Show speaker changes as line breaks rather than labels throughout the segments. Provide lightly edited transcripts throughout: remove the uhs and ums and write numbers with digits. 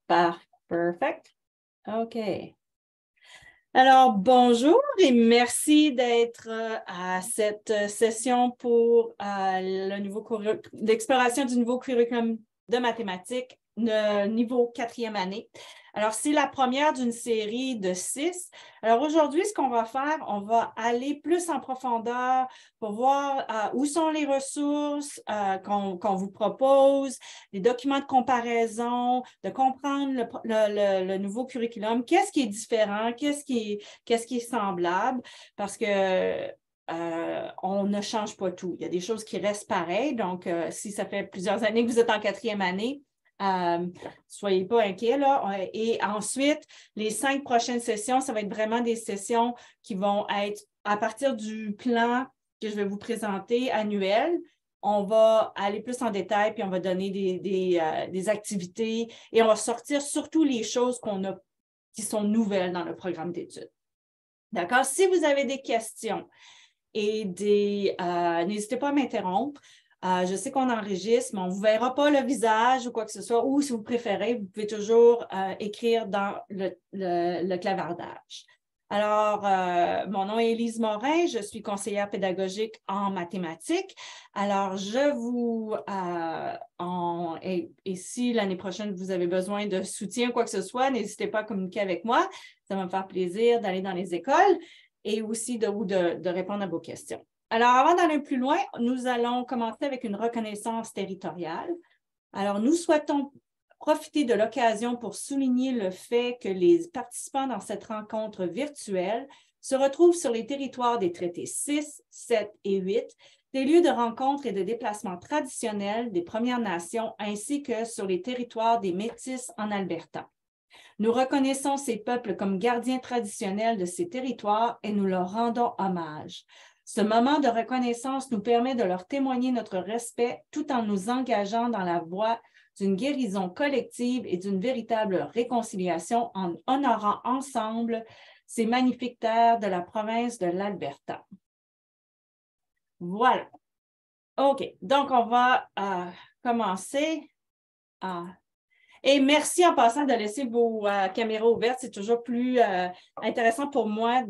Perfect. OK. Alors, bonjour et merci d'être à cette session pour l'exploration du nouveau curriculum de mathématiques, niveau 4e année. Alors, c'est la première d'une série de 6. Alors, aujourd'hui, ce qu'on va faire, on va aller plus en profondeur pour voir où sont les ressources qu'on vous propose, les documents de comparaison, de comprendre le nouveau curriculum, qu'est-ce qui est différent, qu'est-ce qui est semblable, parce que on ne change pas tout. Il y a des choses qui restent pareilles. Donc, si ça fait plusieurs années que vous êtes en 4e année, soyez pas inquiets, là. Et ensuite, les 5 prochaines sessions, ça va être vraiment des sessions qui vont être à partir du plan que je vais vous présenter annuel. On va aller plus en détail, puis on va donner des activités et on va sortir surtout les choses qui sont nouvelles dans le programme d'études. D'accord? Si vous avez des questions et n'hésitez pas à m'interrompre. Je sais qu'on enregistre, mais on ne vous verra pas le visage ou quoi que ce soit, ou si vous préférez, vous pouvez toujours écrire dans le clavardage. Alors, mon nom est Élise Morin, je suis conseillère pédagogique en mathématiques. Alors, et si l'année prochaine, vous avez besoin de soutien ou quoi que ce soit, n'hésitez pas à communiquer avec moi. Ça va me faire plaisir d'aller dans les écoles et aussi de répondre à vos questions. Alors, avant d'aller plus loin, nous allons commencer avec une reconnaissance territoriale. Alors, nous souhaitons profiter de l'occasion pour souligner le fait que les participants dans cette rencontre virtuelle se retrouvent sur les territoires des traités 6, 7 et 8, des lieux de rencontre et de déplacement traditionnels des Premières Nations, ainsi que sur les territoires des Métis en Alberta. Nous reconnaissons ces peuples comme gardiens traditionnels de ces territoires et nous leur rendons hommage. Ce moment de reconnaissance nous permet de leur témoigner notre respect tout en nous engageant dans la voie d'une guérison collective et d'une véritable réconciliation en honorant ensemble ces magnifiques terres de la province de l'Alberta. Voilà. OK. Donc, on va commencer. Et merci en passant de laisser vos caméras ouvertes. C'est toujours plus intéressant pour moi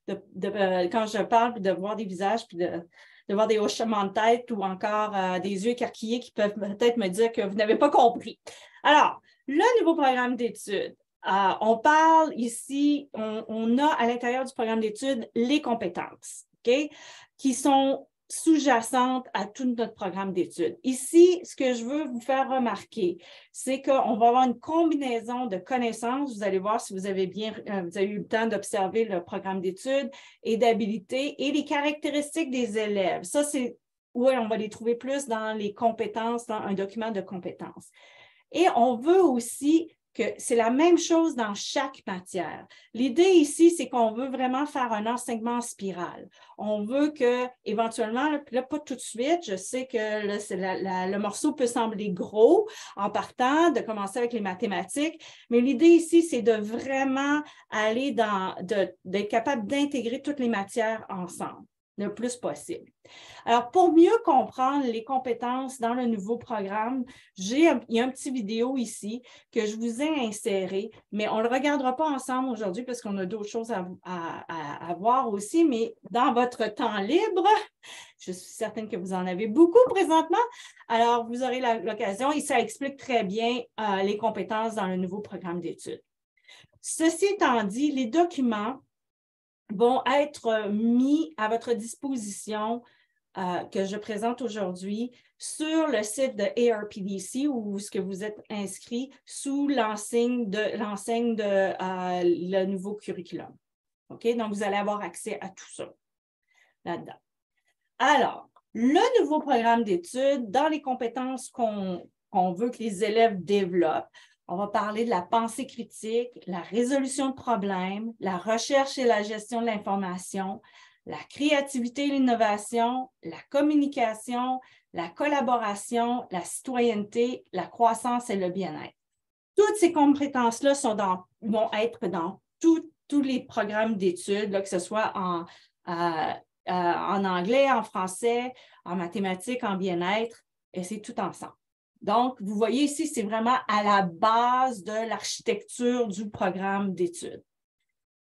quand je parle, de voir des visages, puis de voir des hochements de tête ou encore des yeux écarquillés qui peuvent peut-être me dire que vous n'avez pas compris. Alors, le nouveau programme d'études. On parle ici, on a à l'intérieur du programme d'études les compétences, OK, qui sont sous-jacentes à tout notre programme d'études. Ici, ce que je veux vous faire remarquer, c'est qu'on va avoir une combinaison de connaissances. Vous allez voir si vous avez eu le temps d'observer le programme d'études et d'habilités et les caractéristiques des élèves. Ça, c'est où on va les trouver plus dans les compétences, dans un document de compétences. Et on veut aussi que c'est la même chose dans chaque matière. L'idée ici, c'est qu'on veut vraiment faire un enseignement en spirale. On veut que, éventuellement, là, pas tout de suite, je sais que le morceau peut sembler gros en partant, de commencer avec les mathématiques, mais l'idée ici, c'est de vraiment aller d'être capable d'intégrer toutes les matières ensemble le plus possible. Alors, pour mieux comprendre les compétences dans le nouveau programme, il y a un petit vidéo ici que je vous ai inséré, mais on ne le regardera pas ensemble aujourd'hui parce qu'on a d'autres choses à voir aussi, mais dans votre temps libre, je suis certaine que vous en avez beaucoup présentement, alors vous aurez l'occasion et ça explique très bien les compétences dans le nouveau programme d'études. Ceci étant dit, les documents vont être mis à votre disposition que je présente aujourd'hui sur le site de ARPDC où ce que vous êtes inscrit sous l'enseigne de le nouveau curriculum. OK? Donc, vous allez avoir accès à tout ça là-dedans. Alors, le nouveau programme d'études, dans les compétences qu'on veut que les élèves développent, on va parler de la pensée critique, la résolution de problèmes, la recherche et la gestion de l'information, la créativité et l'innovation, la communication, la collaboration, la citoyenneté, la croissance et le bien-être. Toutes ces compétences-là vont être dans tous les programmes d'études, que ce soit en anglais, en français, en mathématiques, en bien-être, et c'est tout ensemble. Donc, vous voyez ici, c'est vraiment à la base de l'architecture du programme d'études.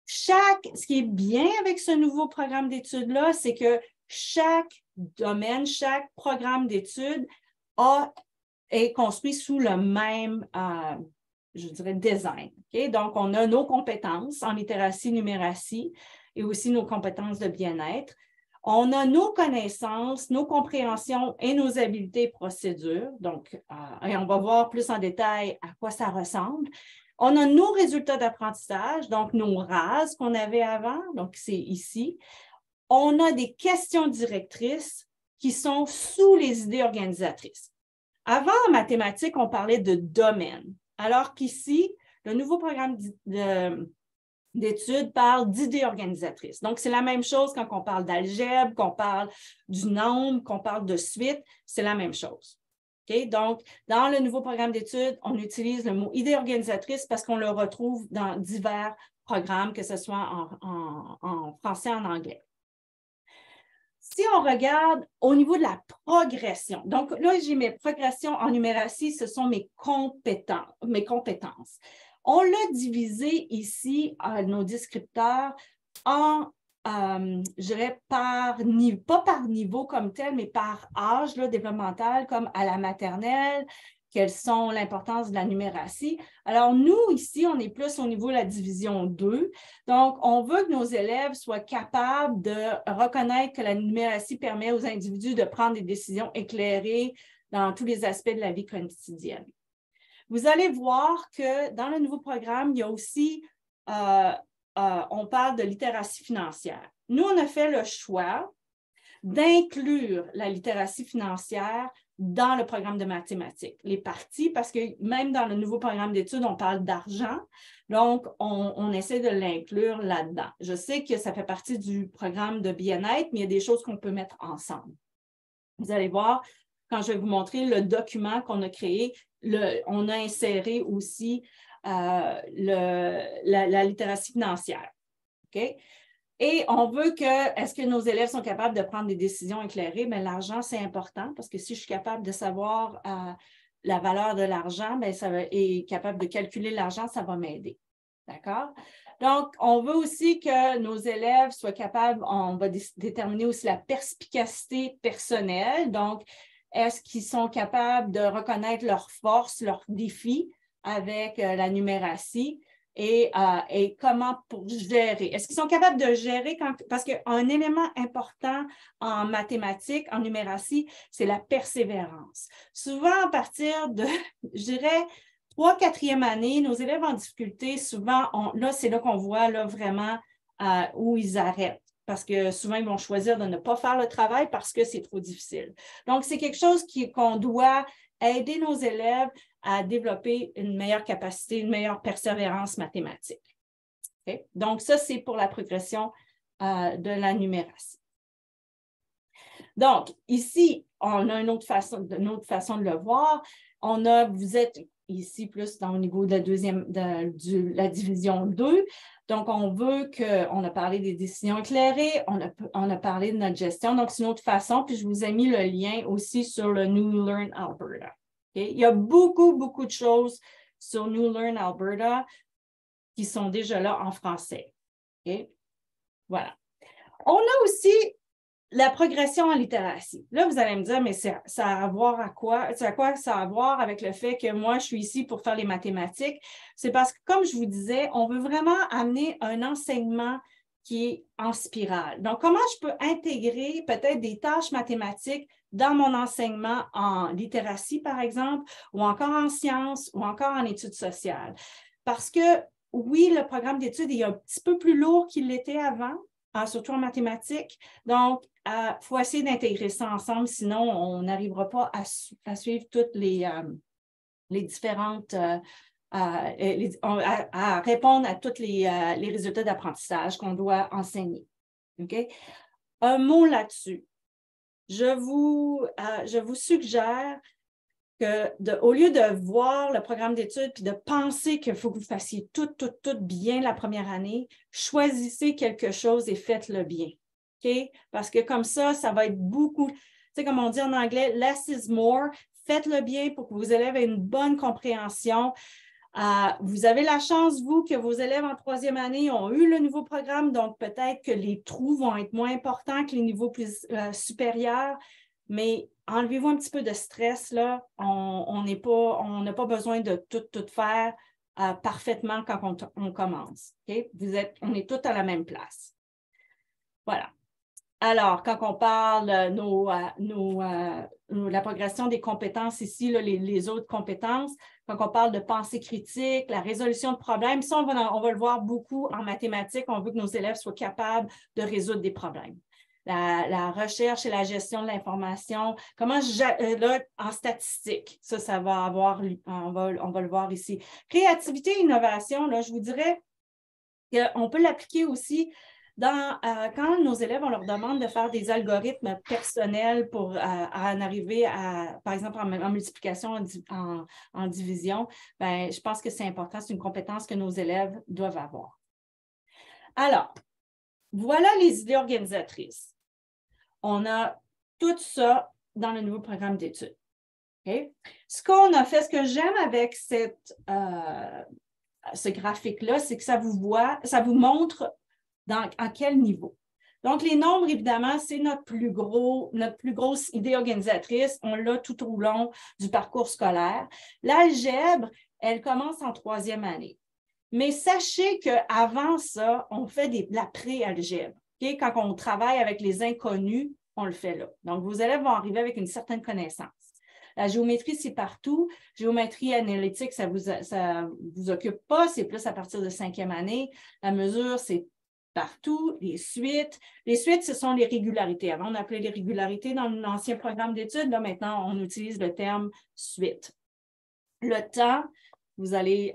Ce qui est bien avec ce nouveau programme d'études-là, c'est que chaque domaine, chaque programme d'études est construit sous le même, je dirais, design. Okay? Donc, on a nos compétences en littératie, numératie et aussi nos compétences de bien-être. On a nos connaissances, nos compréhensions et nos habiletés et procédures. Donc, et on va voir plus en détail à quoi ça ressemble. On a nos résultats d'apprentissage, donc nos RAS qu'on avait avant, donc c'est ici. On a des questions directrices qui sont sous les idées organisatrices. Avant, en mathématiques, on parlait de domaine, alors qu'ici, le nouveau programme d'études parle d'idées organisatrices. Donc, c'est la même chose quand on parle d'algèbre, qu'on parle du nombre, qu'on parle de suite, c'est la même chose. Okay? Donc, dans le nouveau programme d'études, on utilise le mot idée organisatrice parce qu'on le retrouve dans divers programmes, que ce soit en français, en anglais. Si on regarde au niveau de la progression, donc là, j'ai mes progressions en numératie, ce sont mes compétences. On l'a divisé ici, nos descripteurs, en, je dirais, pas par niveau comme tel, mais par âge là, développemental, comme à la maternelle, quelles sont l'importance de la numératie. Alors, nous, ici, on est plus au niveau de la division 2. Donc, on veut que nos élèves soient capables de reconnaître que la numératie permet aux individus de prendre des décisions éclairées dans tous les aspects de la vie quotidienne. Vous allez voir que dans le nouveau programme, il y a aussi, on parle de littératie financière. Nous, on a fait le choix d'inclure la littératie financière dans le programme de mathématiques, les parties, parce que même dans le nouveau programme d'études, on parle d'argent, donc on essaie de l'inclure là-dedans. Je sais que ça fait partie du programme de bien-être, mais il y a des choses qu'on peut mettre ensemble. Vous allez voir, quand je vais vous montrer le document qu'on a créé, on a inséré aussi la littératie financière. OK? Et on veut est-ce que nos élèves sont capables de prendre des décisions éclairées? Bien, l'argent, c'est important parce que si je suis capable de savoir la valeur de l'argent, et capable de calculer l'argent, ça va m'aider. D'accord? Donc, on veut aussi que nos élèves soient capables, on va déterminer aussi la perspicacité personnelle. Donc, est-ce qu'ils sont capables de reconnaître leurs forces, leurs défis avec la numératie? Et comment pour gérer. Est-ce qu'ils sont capables de gérer parce qu'un élément important en mathématiques, en numératie, c'est la persévérance. Souvent, à partir de, je dirais, 3e, 4e année, nos élèves en difficulté, souvent, là, c'est là qu'on voit là, vraiment où ils arrêtent. Parce que souvent, ils vont choisir de ne pas faire le travail parce que c'est trop difficile. Donc, c'est quelque chose qu'on doit aider nos élèves à développer une meilleure capacité, une meilleure persévérance mathématique. Okay? Donc, ça, c'est pour la progression de la numératie. Donc, ici, on a une autre façon de le voir. Vous êtes ici plus au niveau de la division 2. Donc, on a parlé des décisions éclairées, on a parlé de notre gestion. Donc, c'est une autre façon. Puis, je vous ai mis le lien aussi sur le New Learn Alberta. Okay? Il y a beaucoup, beaucoup de choses sur New Learn Alberta qui sont déjà là en français. Okay? Voilà. On a aussi la progression en littératie. Là, vous allez me dire, mais ça a à voir à quoi? C'est à quoi ça a à voir avec le fait que moi, je suis ici pour faire les mathématiques? C'est parce que, comme je vous disais, on veut vraiment amener un enseignement qui est en spirale. Donc, comment je peux intégrer peut-être des tâches mathématiques dans mon enseignement en littératie, par exemple, ou encore en sciences, ou encore en études sociales? Parce que, oui, le programme d'études est un petit peu plus lourd qu'il l'était avant, surtout en mathématiques. Donc, il faut essayer d'intégrer ça ensemble, sinon on n'arrivera pas à suivre toutes les différentes, à répondre à tous les résultats d'apprentissage qu'on doit enseigner. Okay? Un mot là-dessus. Je vous suggère que au lieu de voir le programme d'études puis de penser qu'il faut que vous fassiez tout bien la première année, choisissez quelque chose et faites-le bien. Okay? Parce que comme ça va être beaucoup, tu sais, comme on dit en anglais, less is more. faites-le bien pour que vos élèves aient une bonne compréhension. Vous avez la chance, vous, que vos élèves en troisième année ont eu le nouveau programme, donc peut-être que les trous vont être moins importants que les niveaux plus supérieurs, mais enlevez-vous un petit peu de stress, là. On n'a pas besoin de tout faire parfaitement quand on commence. Okay? On est tous à la même place. Voilà. Alors, quand on parle la progression des compétences ici, là, les autres compétences, quand on parle de pensée critique, la résolution de problèmes, ça, on va le voir beaucoup en mathématiques. On veut que nos élèves soient capables de résoudre des problèmes. La recherche et la gestion de l'information, là, en statistique, ça va avoir, on va le voir ici. Créativité et innovation, là, je vous dirais qu'on peut l'appliquer aussi quand nos élèves, on leur demande de faire des algorithmes personnels pour en arriver à, par exemple, en multiplication, en division, bien, je pense que c'est important, c'est une compétence que nos élèves doivent avoir. Alors, voilà les idées organisatrices. On a tout ça dans le nouveau programme d'études. Okay? Ce qu'on a fait, ce que j'aime avec ce graphique-là, c'est que ça vous montre à quel niveau. Donc, les nombres, évidemment, c'est notre plus grosse idée organisatrice. On l'a tout au long du parcours scolaire. L'algèbre, elle commence en troisième année. Mais sachez qu'avant ça, on fait de la pré-algèbre. Okay? Quand on travaille avec les inconnus, on le fait là. Donc, vos élèves vont arriver avec une certaine connaissance. La géométrie, c'est partout. Géométrie analytique, ça vous occupe pas. C'est plus à partir de cinquième année. La mesure, c'est partout. Les suites, ce sont les régularités. Avant, on appelait les régularités dans l'ancien programme d'études. Là, maintenant, on utilise le terme suite. Le temps, vous allez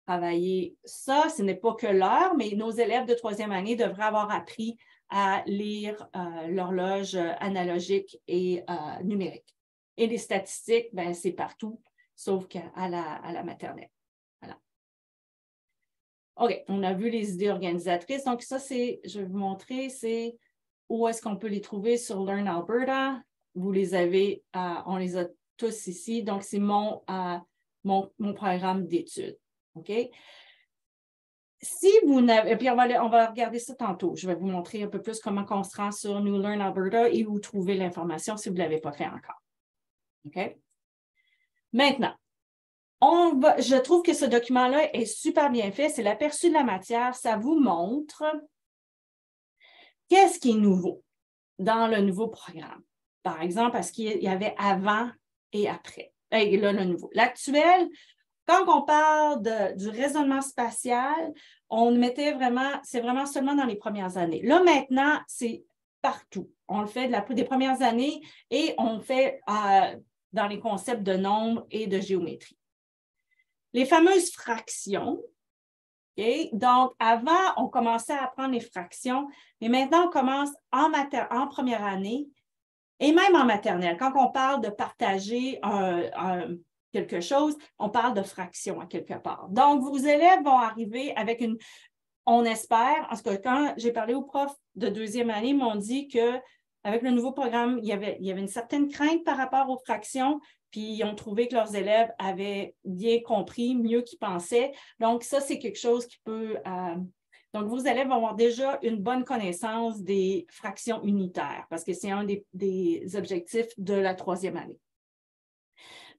travailler ça. Ce n'est pas que l'heure, mais nos élèves de troisième année devraient avoir appris à lire l'horloge analogique et numérique. Et les statistiques, ben, c'est partout, sauf qu'à la maternelle. Voilà. OK, on a vu les idées organisatrices. Donc, ça, je vais vous montrer, c'est où est-ce qu'on peut les trouver sur Learn Alberta. Vous les avez, on les a tous ici. Donc, c'est mon programme d'études. OK? Si vous n'avez, puis on va regarder ça tantôt. Je vais vous montrer un peu plus comment on se rend sur New Learn Alberta et où trouver l'information si vous ne l'avez pas fait encore. OK? Maintenant, je trouve que ce document-là est super bien fait. C'est l'aperçu de la matière. Ça vous montre qu'est-ce qui est nouveau dans le nouveau programme. Par exemple, parce qu'il y avait avant et après. Et là, le nouveau. L'actuel, quand on parle du raisonnement spatial, c'est vraiment seulement dans les premières années. Là, maintenant, c'est partout. On le fait des premières années et on le fait dans les concepts de nombre et de géométrie. Les fameuses fractions. Okay? Donc, avant, on commençait à apprendre les fractions, mais maintenant, on commence en première année et même en maternelle. Quand on parle de partager quelque chose, on parle de fraction à quelque part. Donc, vos élèves vont arriver avec on espère, en tout cas, quand j'ai parlé aux profs de deuxième année, ils m'ont dit qu'avec le nouveau programme, il y avait une certaine crainte par rapport aux fractions, puis ils ont trouvé que leurs élèves avaient bien compris, mieux qu'ils pensaient. Donc, ça, c'est quelque chose qui peut... donc, vos élèves vont avoir déjà une bonne connaissance des fractions unitaires, parce que c'est un des objectifs de la troisième année.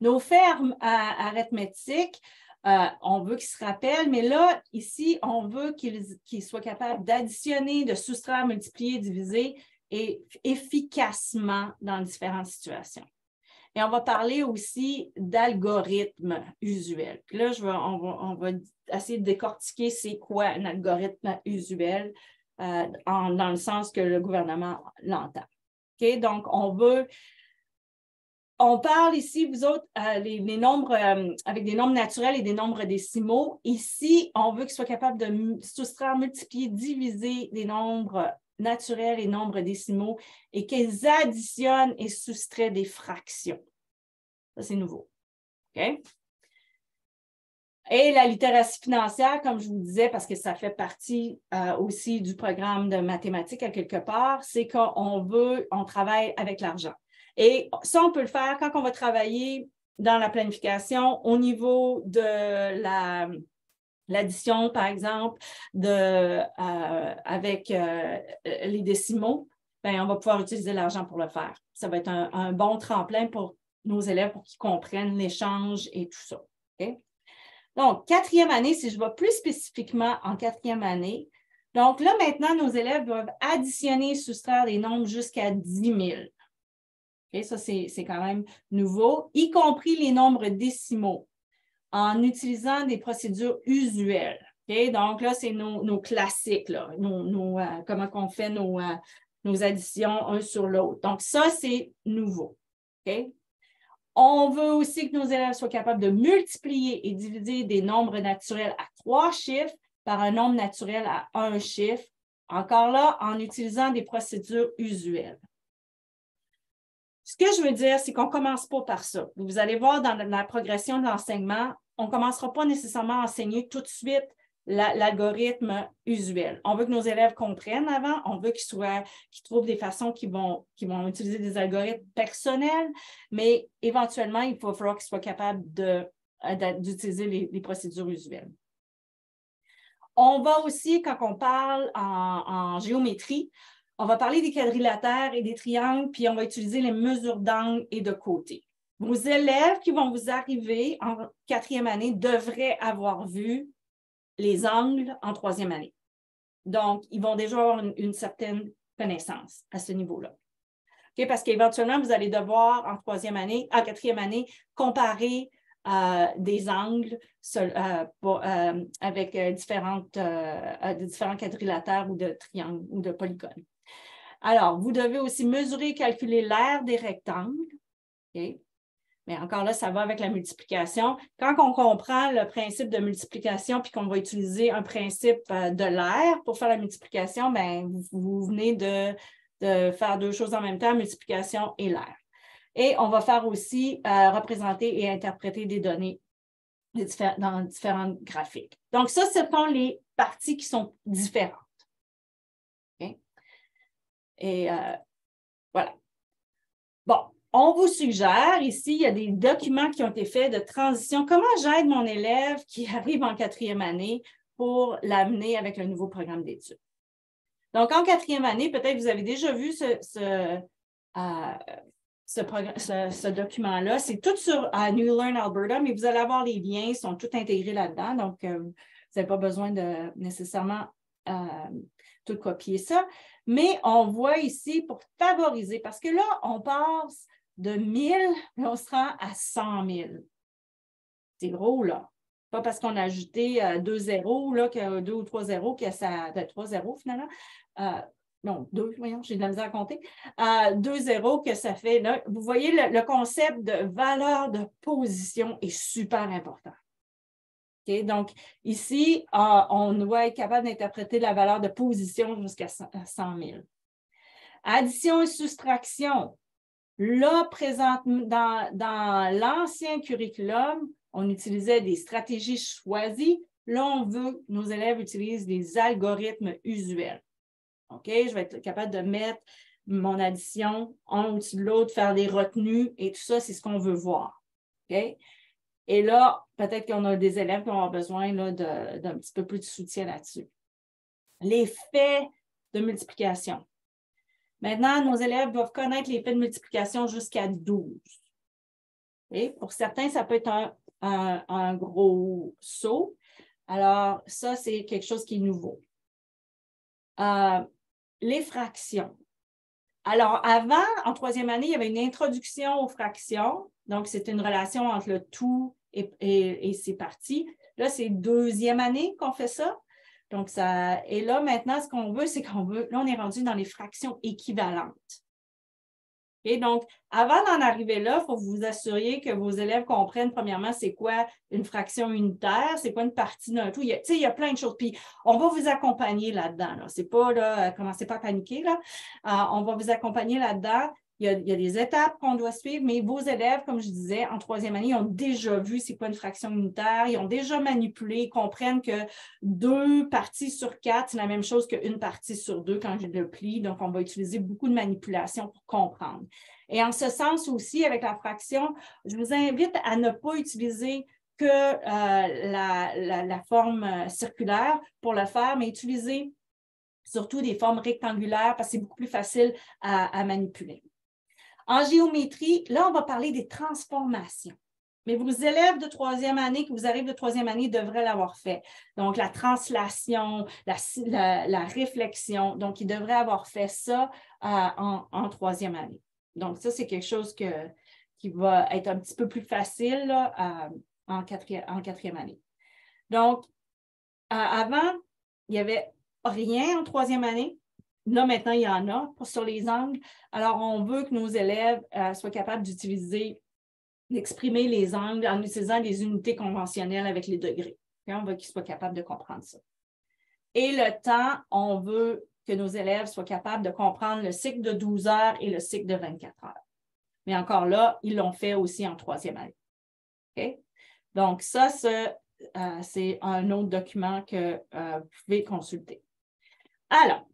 Nos faits arithmétiques, on veut qu'ils se rappellent, mais là, ici, on veut qu'ils soient capables d'additionner, de soustraire, multiplier, diviser et efficacement dans différentes situations. Et on va parler aussi d'algorithmes usuels. Puis là, on va essayer de décortiquer c'est quoi un algorithme usuel dans le sens que le gouvernement l'entend. Okay? Donc, on parle ici, vous autres, les nombres avec des nombres naturels et des nombres décimaux. Ici, on veut qu'ils soient capables de soustraire, multiplier, diviser des nombres naturels et nombres décimaux et qu'ils additionnent et soustraient des fractions. Ça, c'est nouveau. OK? Et la littératie financière, comme je vous disais, parce que ça fait partie aussi du programme de mathématiques à quelque part, c'est qu'on travaille avec l'argent. Et ça, on peut le faire quand on va travailler dans la planification au niveau de l'addition, par exemple, avec les décimaux. Bien, on va pouvoir utiliser l'argent pour le faire. Ça va être un bon tremplin pour nos élèves pour qu'ils comprennent l'échange et tout ça. Okay? Donc, quatrième année, si je vais plus spécifiquement en quatrième année, donc là, maintenant, nos élèves doivent additionner et soustraire des nombres jusqu'à 10 000. Okay? Ça, c'est quand même nouveau, y compris les nombres décimaux, en utilisant des procédures usuelles. Okay? Donc là, c'est nos classiques, là, comment on fait nos additions un sur l'autre. Donc, ça, c'est nouveau. Okay? On veut aussi que nos élèves soient capables de multiplier et diviser des nombres naturels à 3 chiffres par un nombre naturel à 1 chiffre. Encore là, en utilisant des procédures usuelles. Ce que je veux dire, c'est qu'on ne commence pas par ça. Vous allez voir dans la progression de l'enseignement, on ne commencera pas nécessairement à enseigner tout de suite l'algorithme usuel. On veut que nos élèves comprennent avant, on veut qu'ils trouvent des façons qu'ils vont utiliser des algorithmes personnels, mais éventuellement, il va falloir qu'ils soient capables d'utiliser les procédures usuelles. On va aussi, quand on parle en géométrie, on va parler des quadrilatères et des triangles, puis on va utiliser les mesures d'angle et de côté. Vos élèves qui vont vous arriver en quatrième année devraient avoir vu les angles en troisième année. Donc, ils vont déjà avoir une certaine connaissance à ce niveau-là. Okay? Parce qu'éventuellement, vous allez devoir, en quatrième année, comparer des angles avec différents quadrilatères ou de triangles ou de polygones. Alors, vous devez aussi mesurer et calculer l'aire des rectangles. Okay? Mais encore là, ça va avec la multiplication. Quand on comprend le principe de multiplication puis qu'on va utiliser un principe de l'aire pour faire la multiplication, bien, vous venez de faire deux choses en même temps, multiplication et l'aire. Et on va faire aussi représenter et interpréter des données dans différents graphiques. Donc, ça, ce sont les parties qui sont différentes. Okay? Et voilà. Bon. On vous suggère, ici, il y a des documents qui ont été faits de transition. Comment j'aide mon élève qui arrive en quatrième année pour l'amener avec le nouveau programme d'études? Donc, en quatrième année, peut-être que vous avez déjà vu ce document-là. C'est tout sur New Learn Alberta, mais vous allez avoir les liens, ils sont tous intégrés là-dedans. Donc, vous n'avez pas besoin de nécessairement tout copier ça. Mais on voit ici pour favoriser, parce que là, on passe de 1000, mais on se rend à 100 000. C'est gros, là. Pas parce qu'on a ajouté 2 zéros, là, que 2 ou 3 zéros, que ça. 3 zéros, finalement. Non, 2, voyons, j'ai de la misère à compter. 2 zéros que ça fait, là. Vous voyez, le concept de valeur de position est super important. Okay? Donc, ici, on doit être capable d'interpréter la valeur de position jusqu'à 100 000. Addition et soustraction. Là, dans l'ancien curriculum, on utilisait des stratégies choisies. Là, on veut que nos élèves utilisent des algorithmes usuels. OK? Je vais être capable de mettre mon addition un au-dessus de l'autre, faire des retenues et tout ça, c'est ce qu'on veut voir. OK? Et là, peut-être qu'on a des élèves qui vont avoir besoin d'un petit peu plus de soutien là-dessus. Les faits de multiplication. Maintenant, nos élèves doivent connaître les faits de multiplication jusqu'à 12. Et pour certains, ça peut être un gros saut. Alors, ça, c'est quelque chose qui est nouveau. Les fractions. Alors, avant, en troisième année, il y avait une introduction aux fractions. Donc, c'est une relation entre le tout et ses parties. Là, c'est deuxième année qu'on fait ça. Donc, et là, maintenant, ce qu'on veut, c'est là, on est rendu dans les fractions équivalentes. Et donc, avant d'en arriver là, il faut vous assurer que vos élèves comprennent, premièrement, c'est quoi une fraction unitaire, c'est quoi une partie d'un tout. Il y a plein de choses. Puis, on va vous accompagner là-dedans. Là. C'est pas, là, commencez pas à paniquer. Là. On va vous accompagner là-dedans. il y a des étapes qu'on doit suivre, mais vos élèves, comme je disais, en troisième année, ils ont déjà vu c'est quoi une fraction unitaire, ils ont déjà manipulé, ils comprennent que 2 parties sur 4, c'est la même chose qu'une partie sur 2 quand je le plie. Donc, on va utiliser beaucoup de manipulation pour comprendre. Et en ce sens aussi, avec la fraction, je vous invite à ne pas utiliser que la forme circulaire pour le faire, mais utiliser surtout des formes rectangulaires parce que c'est beaucoup plus facile à manipuler. En géométrie, là, on va parler des transformations. Mais vos élèves de troisième année, qui vous arrivent de troisième année, devraient l'avoir fait. Donc, la translation, la réflexion. Donc, ils devraient avoir fait ça en troisième année. Donc, ça, c'est quelque chose qui va être un petit peu plus facile là, en quatrième année. Donc, avant, il n'y avait rien en troisième année. Là, maintenant, il y en a sur les angles. Alors, on veut que nos élèves soient capables d'exprimer les angles en utilisant les unités conventionnelles avec les degrés. Et on veut qu'ils soient capables de comprendre ça. Et le temps, on veut que nos élèves soient capables de comprendre le cycle de 12 heures et le cycle de 24 heures. Mais encore là, ils l'ont fait aussi en troisième année. Okay? Donc, ça, c'est un autre document que vous pouvez consulter. Alors,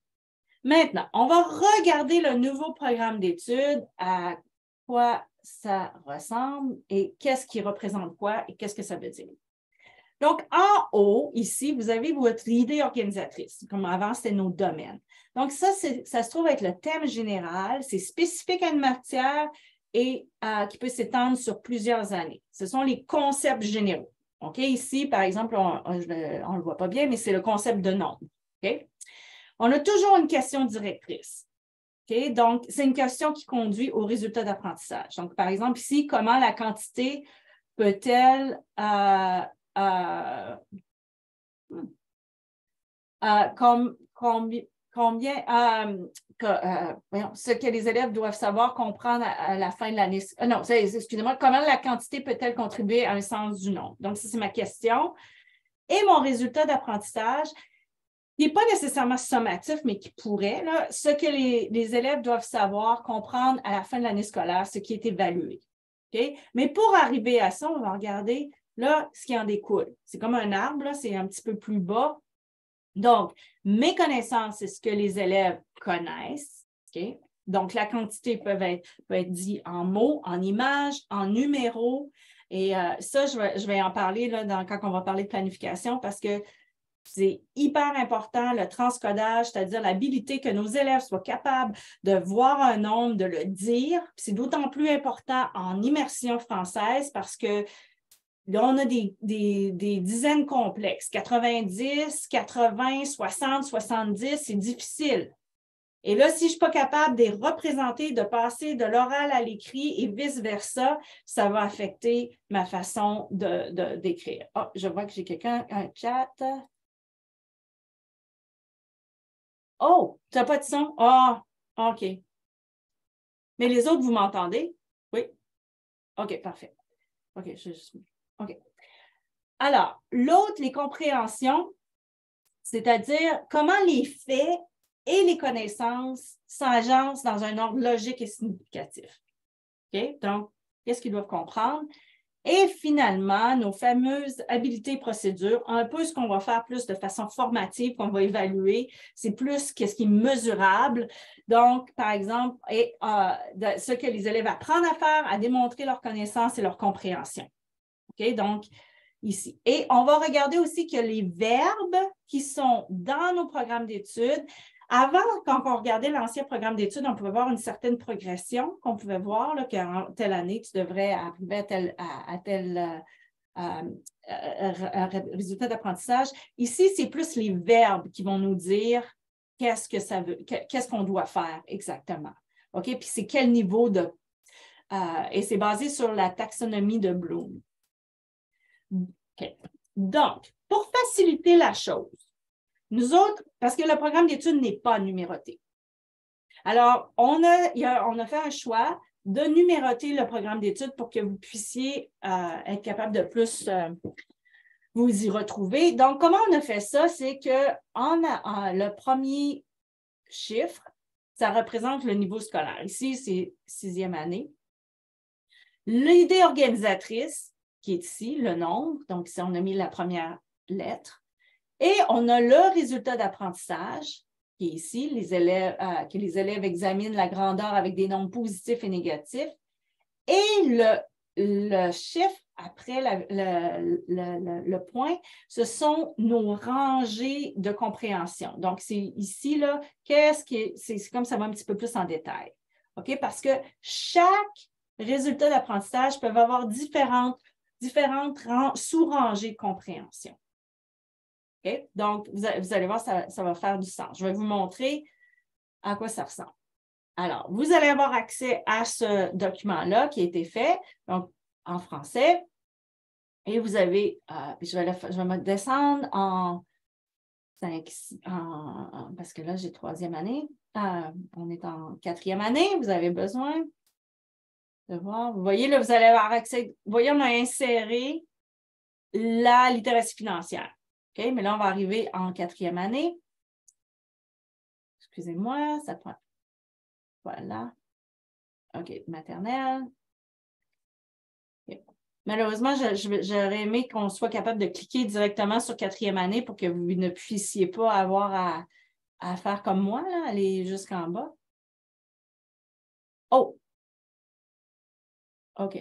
maintenant, on va regarder le nouveau programme d'études, à quoi ça ressemble et qu'est-ce qui représente quoi et qu'est-ce que ça veut dire. Donc, en haut, ici, vous avez votre idée organisatrice. Comme avant, c'était nos domaines. Donc, ça se trouve être le thème général. C'est spécifique à une matière et qui peut s'étendre sur plusieurs années. Ce sont les concepts généraux. OK? Ici, par exemple, on ne le voit pas bien, mais c'est le concept de nombre. OK? On a toujours une question directrice. Okay? Donc, c'est une question qui conduit au résultat d'apprentissage. Donc, par exemple, ici, comment la quantité peut-elle ce que les élèves doivent savoir comprendre à la fin de l'année. Non, excusez-moi, comment la quantité peut-elle contribuer à un sens du nombre? Donc, ça, c'est ma question. Et mon résultat d'apprentissage, qui n'est pas nécessairement sommatif, mais qui pourrait, là, ce que les élèves doivent savoir, comprendre à la fin de l'année scolaire, ce qui est évalué. Okay? Mais pour arriver à ça, on va regarder là ce qui en découle. C'est comme un arbre, c'est un petit peu plus bas. Donc, mes connaissances, c'est ce que les élèves connaissent. Okay? Donc, la quantité peut être dit en mots, en images, en numéros. Et ça, je vais en parler là, quand on va parler de planification parce que c'est hyper important, le transcodage, c'est-à-dire l'habilité que nos élèves soient capables de voir un nombre, de le dire. C'est d'autant plus important en immersion française parce que là, on a des dizaines complexes. 90, 80, 60, 70, c'est difficile. Et là, si je ne suis pas capable de les représenter, de passer de l'oral à l'écrit et vice-versa, ça va affecter ma façon d'écrire. Oh, je vois que j'ai quelqu'un, un chat. Oh, tu n'as pas de son? Ah, OK. Mais les autres, vous m'entendez? Oui? OK, parfait. OK, OK. Alors, l'autre, les compréhensions, c'est-à-dire comment les faits et les connaissances s'agencent dans un ordre logique et significatif. OK? Donc, qu'est-ce qu'ils doivent comprendre? Et finalement, nos fameuses habiletés et procédures, un peu ce qu'on va faire plus de façon formative, qu'on va évaluer, c'est plus qu'est-ce qui est mesurable. Donc, par exemple, ce que les élèves apprennent à faire, à démontrer leur connaissance et leur compréhension. OK? Donc, ici. Et on va regarder aussi que les verbes qui sont dans nos programmes d'études, avant, quand on regardait l'ancien programme d'études, on pouvait voir une certaine progression qu'on pouvait voir, là, qu'en telle année, tu devrais arriver à tel résultat d'apprentissage. Ici, c'est plus les verbes qui vont nous dire qu'est-ce que ça veut, qu'est-ce qu'on doit faire exactement. OK? Puis c'est quel niveau de... et c'est basé sur la taxonomie de Bloom. Okay. Donc, pour faciliter la chose, nous autres, parce que le programme d'études n'est pas numéroté. Alors, on a fait un choix de numéroter le programme d'études pour que vous puissiez être capable de plus vous y retrouver. Donc, comment on a fait ça? C'est que le premier chiffre, ça représente le niveau scolaire. Ici, c'est 6e année. L'idée organisatrice, qui est ici, le nombre, donc ici, on a mis la première lettre. Et on a le résultat d'apprentissage, qui est ici, que les élèves examinent la grandeur avec des nombres positifs et négatifs. Et le chiffre après le point, ce sont nos rangées de compréhension. Donc, c'est ici, là, c'est comme ça va un petit peu plus en détail. OK? Parce que chaque résultat d'apprentissage peut avoir différentes sous-rangées de compréhension. OK? Donc, vous allez voir, ça va faire du sens. Je vais vous montrer à quoi ça ressemble. Alors, vous allez avoir accès à ce document-là qui a été fait, donc en français. Et vous avez, je vais me descendre en 5, parce que là, j'ai 3e année. On est en 4e année. Vous avez besoin de voir. Vous voyez, là, vous allez avoir accès. Vous voyez, on a inséré la littératie financière. OK? Mais là, on va arriver en 4e année. Excusez-moi, ça prend. Voilà. OK, maternelle. Okay. Malheureusement, j'aurais aimé qu'on soit capable de cliquer directement sur 4e année pour que vous ne puissiez pas avoir à faire comme moi, là, aller jusqu'en bas. Oh! OK.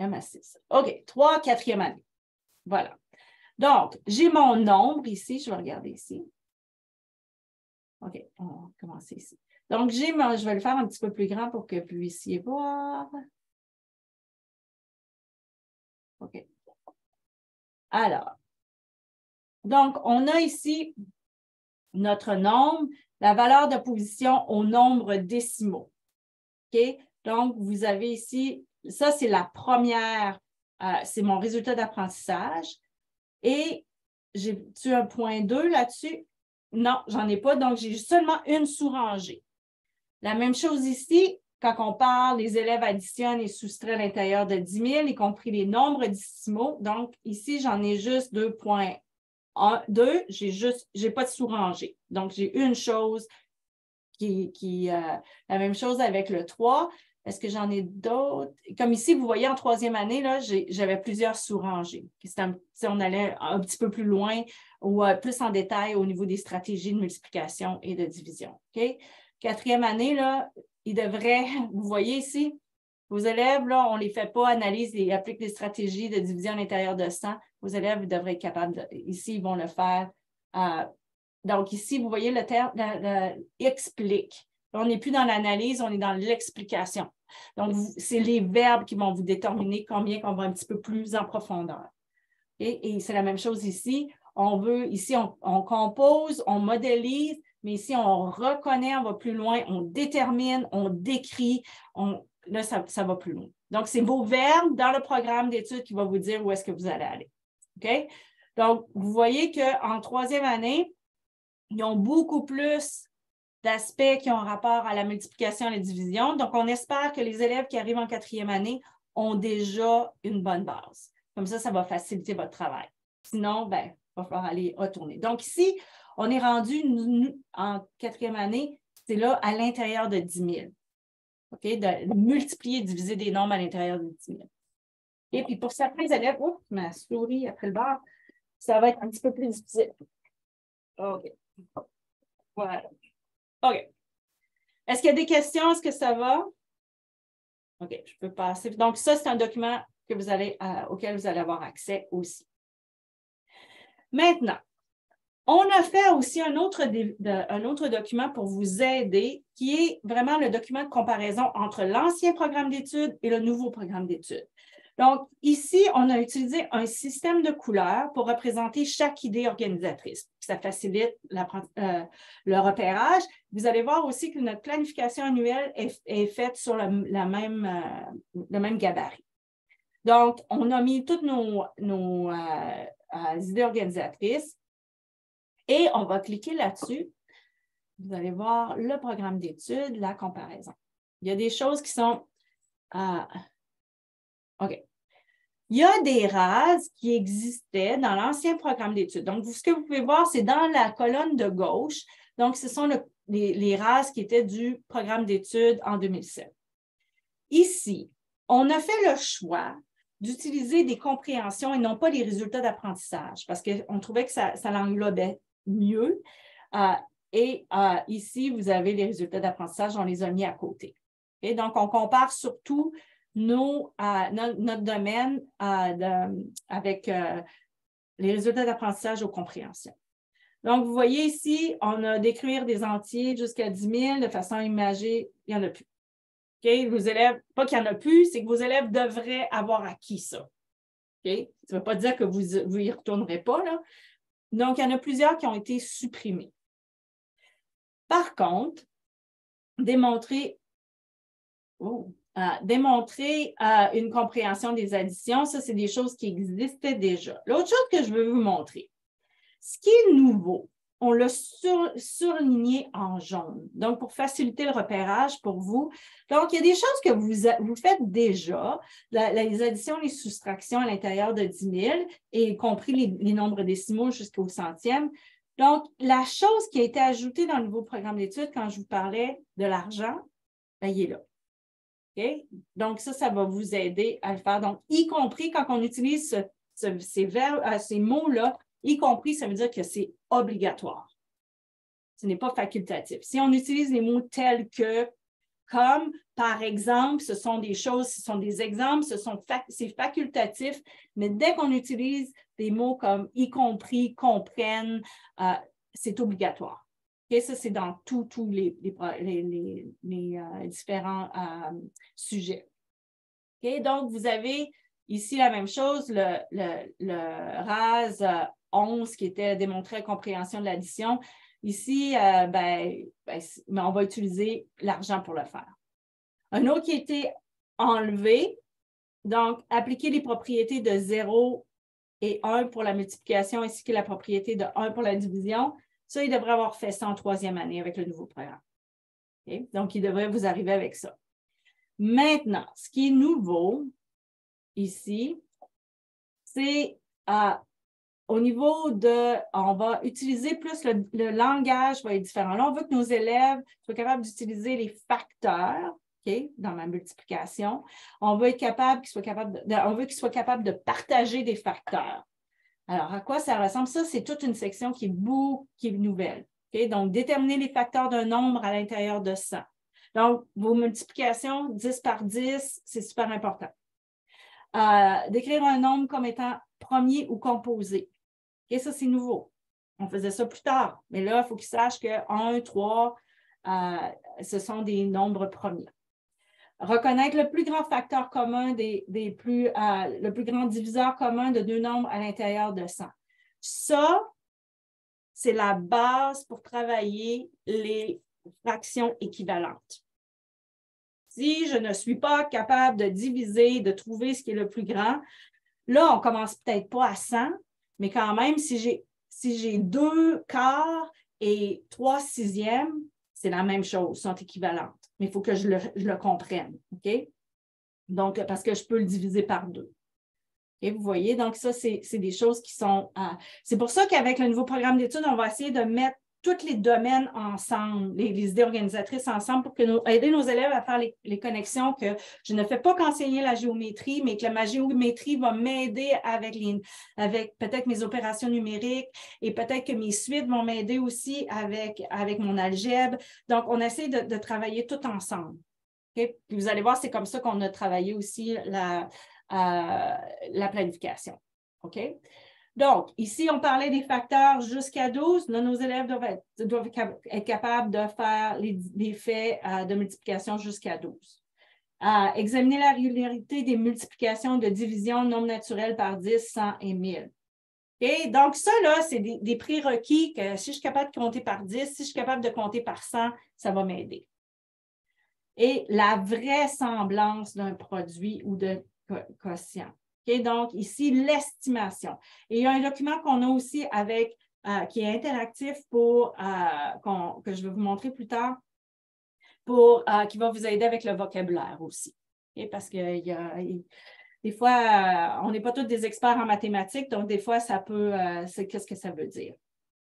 MS6. OK, 3, 4e année. Voilà. Donc, j'ai mon nombre ici. Je vais regarder ici. OK, on va commencer ici. Donc, je vais le faire un petit peu plus grand pour que vous puissiez voir. OK. Alors, donc, on a ici notre nombre, la valeur de position au nombre décimaux. OK? Donc, vous avez ici, ça, c'est la première, c'est mon résultat d'apprentissage. Et j'ai-tu un point 2 là-dessus? Non, j'en ai pas, donc j'ai seulement une sous-rangée. La même chose ici, quand on parle, les élèves additionnent et soustraient à l'intérieur de 10 000, y compris les nombres décimaux. Donc, ici, j'en ai juste 2.2, j'ai pas de sous-rangée. Donc, j'ai une chose la même chose avec le 3. Est-ce que j'en ai d'autres? Comme ici, vous voyez, en 3e année, là, j'avais plusieurs sous-rangées. On allait un petit peu plus loin ou plus en détail au niveau des stratégies de multiplication et de division. OK? 4e année, là, vous voyez ici, vos élèves, là, on ne les fait pas analyse et appliquent des stratégies de division à l'intérieur de 100. Vos élèves devraient être capables ici, ils vont le faire. Donc, ici, vous voyez le terme explique. On n'est plus dans l'analyse, on est dans l'explication. Donc, c'est les verbes qui vont vous déterminer combien on va un petit peu plus en profondeur. Et c'est la même chose ici. Ici, on compose, on modélise, mais ici, on reconnaît, on va plus loin, on détermine, on décrit, là, ça va plus loin. Donc, c'est vos verbes dans le programme d'études qui va vous dire où est-ce que vous allez aller. OK? Donc, vous voyez qu'en 3e année, ils ont beaucoup plus d'aspects qui ont rapport à la multiplication et la division. Donc, on espère que les élèves qui arrivent en 4e année ont déjà une bonne base. Comme ça va faciliter votre travail. Sinon, il va falloir aller retourner. Donc, ici, on est rendu en 4e année, c'est là à l'intérieur de 10 000. OK? De multiplier et diviser des nombres à l'intérieur de 10 000. Et puis, pour certains élèves, ma souris après le bord, ça va être un petit peu plus difficile. OK. Voilà. OK. Est-ce qu'il y a des questions? Est-ce que ça va? OK, je peux passer. Donc, ça, c'est un document auquel vous allez avoir accès aussi. Maintenant, on a fait aussi un autre document pour vous aider, qui est vraiment le document de comparaison entre l'ancien programme d'études et le nouveau programme d'études. Donc, ici, on a utilisé un système de couleurs pour représenter chaque idée organisatrice. Ça facilite le repérage. Vous allez voir aussi que notre planification annuelle est faite sur le même gabarit. Donc, on a mis toutes nos idées organisatrices et on va cliquer là-dessus. Vous allez voir le programme d'études, la comparaison. Il y a des choses qui sont... OK. Il y a des rases qui existaient dans l'ancien programme d'études. Donc, ce que vous pouvez voir, c'est dans la colonne de gauche. Donc, ce sont les rases qui étaient du programme d'études en 2007. Ici, on a fait le choix d'utiliser des compréhensions et non pas les résultats d'apprentissage parce qu'on trouvait que ça l'englobait mieux. Ici, vous avez les résultats d'apprentissage, on les a mis à côté. Et donc, on compare surtout notre domaine avec les résultats d'apprentissage aux compréhensions. Donc, vous voyez ici, on a d'écrire des entiers jusqu'à 10 000 de façon imagée, il n'y en a plus. Okay? Vos élèves, pas qu'il n'y en a plus, c'est que vos élèves devraient avoir acquis ça. Okay? Ça ne veut pas dire que vous n'y retournerez pas, là. Donc, il y en a plusieurs qui ont été supprimés. Par contre, démontrer une compréhension des additions, ça, c'est des choses qui existaient déjà. L'autre chose que je veux vous montrer, ce qui est nouveau, on l'a surligné en jaune. Donc, pour faciliter le repérage pour vous. Donc, il y a des choses que vous faites déjà, les additions, les soustractions à l'intérieur de 10 000, y compris les nombres décimaux jusqu'au centième. Donc, la chose qui a été ajoutée dans le nouveau programme d'études, quand je vous parlais de l'argent, bien, il est là. Okay? Donc, ça va vous aider à le faire. Donc, y compris quand on utilise ces mots-là, y compris, ça veut dire que c'est obligatoire. Ce n'est pas facultatif. Si on utilise les mots tels que, comme, par exemple, ce sont des choses, ce sont des exemples, c'est facultatif, mais dès qu'on utilise des mots comme y compris, comprennent, c'est obligatoire. Okay? Ça, c'est dans tous les différents sujets. Okay? Donc, vous avez ici la même chose, le RAS 11 qui était démontré à compréhension de l'addition. Ici, on va utiliser l'argent pour le faire. Un autre qui a été enlevé, donc appliquer les propriétés de 0 et 1 pour la multiplication ainsi que la propriété de 1 pour la division. Ça, il devrait avoir fait ça en 3e année avec le nouveau programme. Okay? Donc, il devrait vous arriver avec ça. Maintenant, ce qui est nouveau ici, c'est au niveau on va utiliser plus le langage va être différent. Là, on veut que nos élèves soient capables d'utiliser les facteurs, okay, dans ma multiplication. On veut être capable qu'ils soient capables de partager des facteurs. Alors, à quoi ça ressemble? Ça, c'est toute une section qui est nouvelle. Okay? Donc, déterminer les facteurs d'un nombre à l'intérieur de 100. Donc, vos multiplications 10 par 10, c'est super important. Décrire un nombre comme étant premier ou composé. Et ça, c'est nouveau. On faisait ça plus tard. Mais là, il faut qu'ils sachent que 1, 3, ce sont des nombres premiers. Reconnaître le plus grand facteur commun le plus grand diviseur commun de deux nombres à l'intérieur de 100. Ça, c'est la base pour travailler les fractions équivalentes. Si je ne suis pas capable de diviser, de trouver ce qui est le plus grand, là, on ne commence peut-être pas à 100, mais quand même, si j'ai 2 quarts et 3 sixièmes, c'est la même chose, sont équivalentes. Mais il faut que je le comprenne. OK? Donc, parce que je peux le diviser par 2. Et vous voyez, donc ça, c'est des choses qui sont... c'est pour ça qu'avec le nouveau programme d'études, on va essayer de mettre tous les domaines ensemble, les idées organisatrices ensemble pour aider nos élèves à faire les connexions que je ne fais pas qu'enseigner la géométrie, mais que ma géométrie va m'aider avec peut-être mes opérations numériques et peut-être que mes suites vont m'aider aussi avec mon algèbre. Donc, on essaie de travailler tout ensemble. Okay? Puis vous allez voir, c'est comme ça qu'on a travaillé aussi la planification. OK? Donc, ici, on parlait des facteurs jusqu'à 12. Là, nos élèves doivent être capables de faire les faits de multiplication jusqu'à 12. Examiner la régularité des multiplications de division de nombres naturels par 10, 100 et 1000. Okay? Donc, ça, là, c'est des prérequis que si je suis capable de compter par 10, si je suis capable de compter par 100, ça va m'aider. Et la vraisemblance d'un produit ou de quotient. Okay? Donc, ici, l'estimation. Et il y a un document qu'on a aussi qui est interactif que je vais vous montrer plus tard, qui va vous aider avec le vocabulaire aussi. Okay? Parce que des fois, on n'est pas tous des experts en mathématiques, donc des fois, ça peut, qu'est-ce que ça veut dire?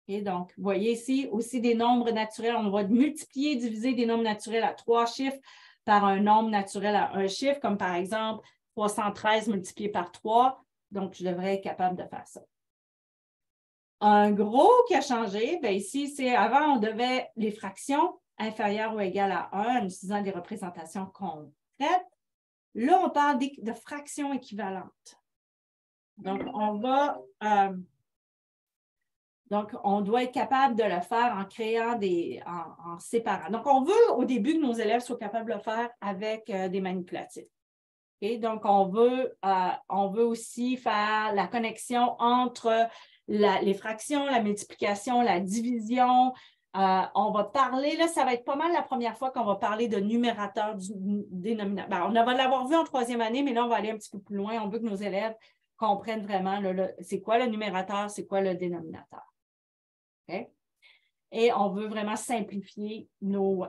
Et donc, vous voyez ici aussi des nombres naturels. On va multiplier et diviser des nombres naturels à 3 chiffres par un nombre naturel à 1 chiffre, comme par exemple 313 multiplié par 3. Donc, je devrais être capable de faire ça. Un gros qui a changé, bien ici, c'est avant, on devait les fractions inférieures ou égales à 1 en utilisant des représentations concrètes. Là, on parle de fractions équivalentes. Donc, on doit être capable de le faire en créant en séparant. Donc, on veut au début que nos élèves soient capables de le faire avec des manipulatifs. Okay? Donc, on veut aussi faire la connexion entre les fractions, la multiplication, la division. On va parler, là, ça va être pas mal la première fois qu'on va parler de numérateur du dénominateur. Ben, on va l'avoir vu en 3e année, mais là, on va aller un petit peu plus loin. On veut que nos élèves comprennent vraiment c'est quoi le numérateur, c'est quoi le dénominateur. Okay? Et on veut vraiment simplifier nos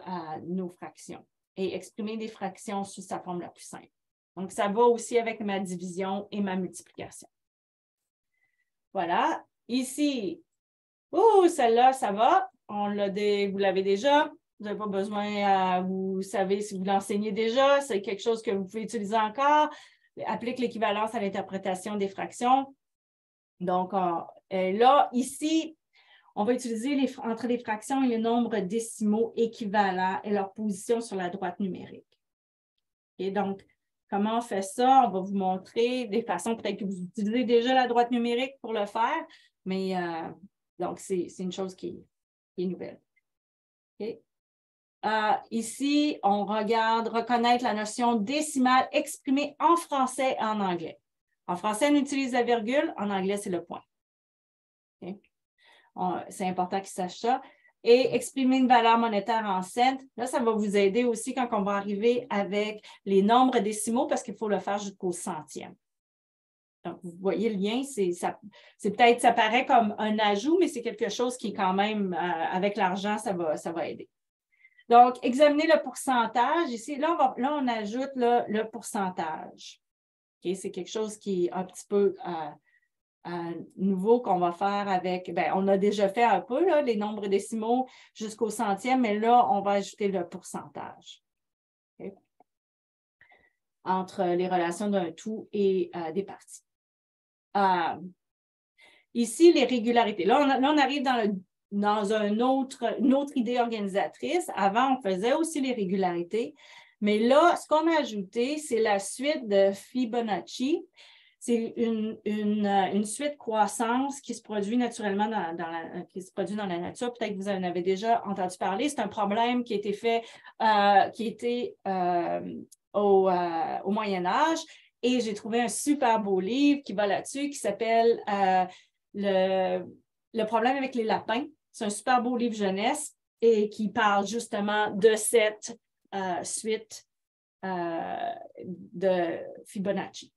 fractions et exprimer des fractions sous sa forme la plus simple. Donc, ça va aussi avec ma division et ma multiplication. Voilà. Ici, celle-là, ça va. Vous l'avez déjà. Vous n'avez pas besoin, vous savez si vous l'enseignez déjà. C'est quelque chose que vous pouvez utiliser encore. Applique l'équivalence à l'interprétation des fractions. Donc, là, ici, on va utiliser entre les fractions et les nombres décimaux équivalents et leur position sur la droite numérique. Et donc, comment on fait ça? On va vous montrer des façons, peut-être que vous utilisez déjà la droite numérique pour le faire, mais donc, c'est une chose qui est nouvelle. Okay. Ici, on regarde reconnaître la notion décimale exprimée en français et en anglais. En français, on utilise la virgule, en anglais, c'est le point. Okay. C'est important qu'ils sachent ça. Et exprimer une valeur monétaire en cents. Là, ça va vous aider aussi quand on va arriver avec les nombres décimaux parce qu'il faut le faire jusqu'au centième. Donc, vous voyez le lien, peut-être, ça paraît comme un ajout, mais c'est quelque chose qui est quand même, avec l'argent, ça va aider. Donc, examiner le pourcentage. Ici, là, on ajoute le pourcentage. Okay? C'est quelque chose qui est un petit peu nouveau qu'on va faire avec, bien, on a déjà fait un peu là, les nombres décimaux jusqu'au centième, mais là, on va ajouter le pourcentage. Okay? Entre les relations d'un tout et des parties. Ici, les régularités. Là, on arrive dans une autre idée organisatrice. Avant, on faisait aussi les régularités, mais là, ce qu'on a ajouté, c'est la suite de Fibonacci. C'est une suite croissance qui se produit naturellement qui se produit dans la nature. Peut-être que vous en avez déjà entendu parler. C'est un problème qui a été fait, qui était au Moyen Âge. Et j'ai trouvé un super beau livre qui va là-dessus, qui s'appelle Le problème avec les lapins. C'est un super beau livre jeunesse et qui parle justement de cette suite de Fibonacci.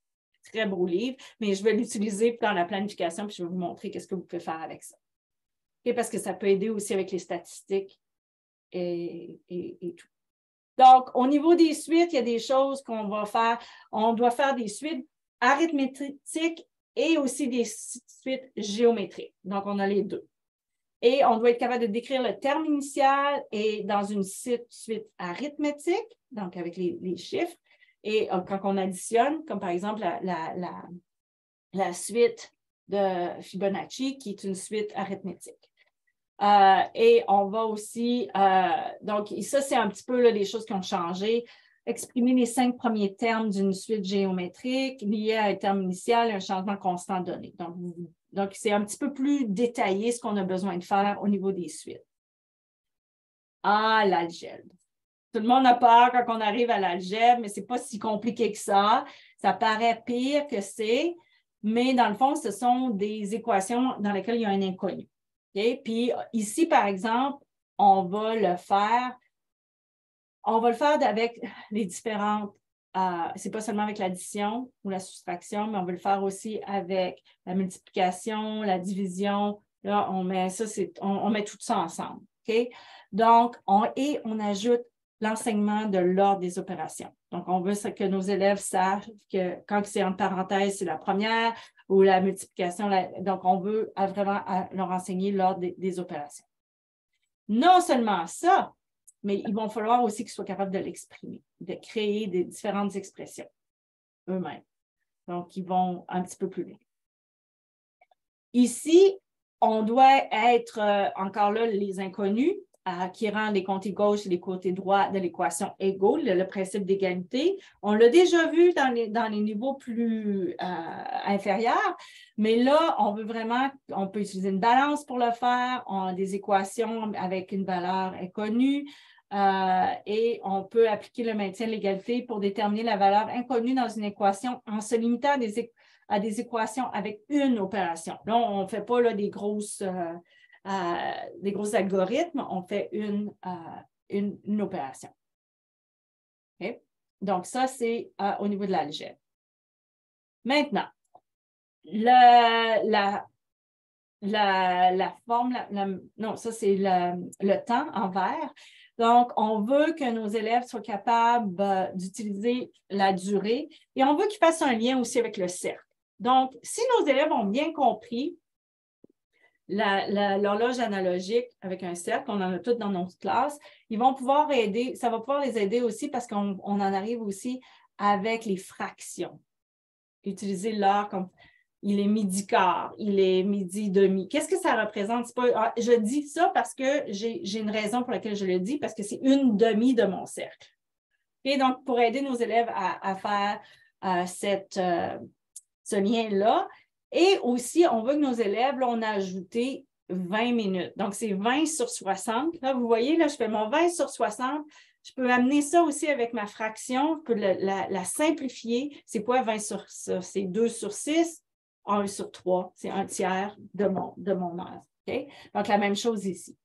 Très beau livre, mais je vais l'utiliser dans la planification puis je vais vous montrer qu'est-ce que vous pouvez faire avec ça. Et parce que ça peut aider aussi avec les statistiques et tout. Donc, au niveau des suites, il y a des choses qu'on va faire. On doit faire des suites arithmétiques et aussi des suites géométriques. Donc, on a les deux. Et on doit être capable de décrire le terme initial et dans une suite arithmétique, donc avec les chiffres. Et quand on additionne, comme par exemple la suite de Fibonacci, qui est une suite arithmétique. Et on va aussi, donc ça, c'est un petit peu là, les choses qui ont changé. Exprimer les 5 premiers termes d'une suite géométrique liés à un terme initial et un changement constant donné. Donc c'est un petit peu plus détaillé ce qu'on a besoin de faire au niveau des suites. L'algèbre. Tout le monde a peur quand on arrive à l'algèbre, mais ce n'est pas si compliqué que ça. Ça paraît pire que c'est, mais dans le fond, ce sont des équations dans lesquelles il y a un inconnu. Okay? Puis ici, par exemple, on va le faire avec les différentes, c'est pas seulement avec l'addition ou la soustraction, mais on va le faire aussi avec la multiplication, la division. Là, on met ça, on met tout ça ensemble. Okay? Donc, on ajoute l'enseignement de l'ordre des opérations. Donc, on veut que nos élèves sachent que quand c'est entre parenthèses, c'est la première. ou la multiplication. Donc, on veut vraiment leur enseigner l'ordre des opérations. Non seulement ça, mais il va falloir aussi qu'ils soient capables de l'exprimer, de créer des différentes expressions eux-mêmes. Donc, ils vont un petit peu plus loin. Ici, on doit être encore là les inconnus qui rendent les côtés gauche et les côtés droits de l'équation égaux, le principe d'égalité. On l'a déjà vu dans les niveaux plus inférieurs, mais là, on veut vraiment, on peut utiliser une balance pour le faire, on a des équations avec une valeur inconnue et on peut appliquer le maintien de l'égalité pour déterminer la valeur inconnue dans une équation en se limitant à des équations avec une opération. Là, on ne fait pas là, des gros algorithmes, on fait une opération. Okay? Donc, ça, c'est au niveau de l'algèbre. Maintenant, la forme, non, ça, c'est le temps en vert. Donc, on veut que nos élèves soient capables d'utiliser la durée et on veut qu'ils fassent un lien aussi avec le cercle. Donc, si nos élèves ont bien compris l'horloge analogique avec un cercle, on en a toutes dans notre classe, ils vont pouvoir aider, ça va pouvoir les aider aussi parce qu'on en arrive aussi avec les fractions. Utiliser l'heure comme il est midi quart, il est midi demi. Qu'est-ce que ça représente? Je dis ça parce que j'ai une raison pour laquelle je le dis, parce que c'est une demi de mon cercle. Et donc, pour aider nos élèves à faire ce lien-là. Et aussi, on veut que nos élèves, là, on a ajouté 20 minutes. Donc, c'est 20 sur 60. Là, vous voyez, là, je fais mon 20 sur 60. Je peux amener ça aussi avec ma fraction. Je peux la simplifier. C'est quoi 20 sur ça? C'est 2 sur 6, 1 sur 3. C'est un tiers de mon heure. Okay? Donc, la même chose ici.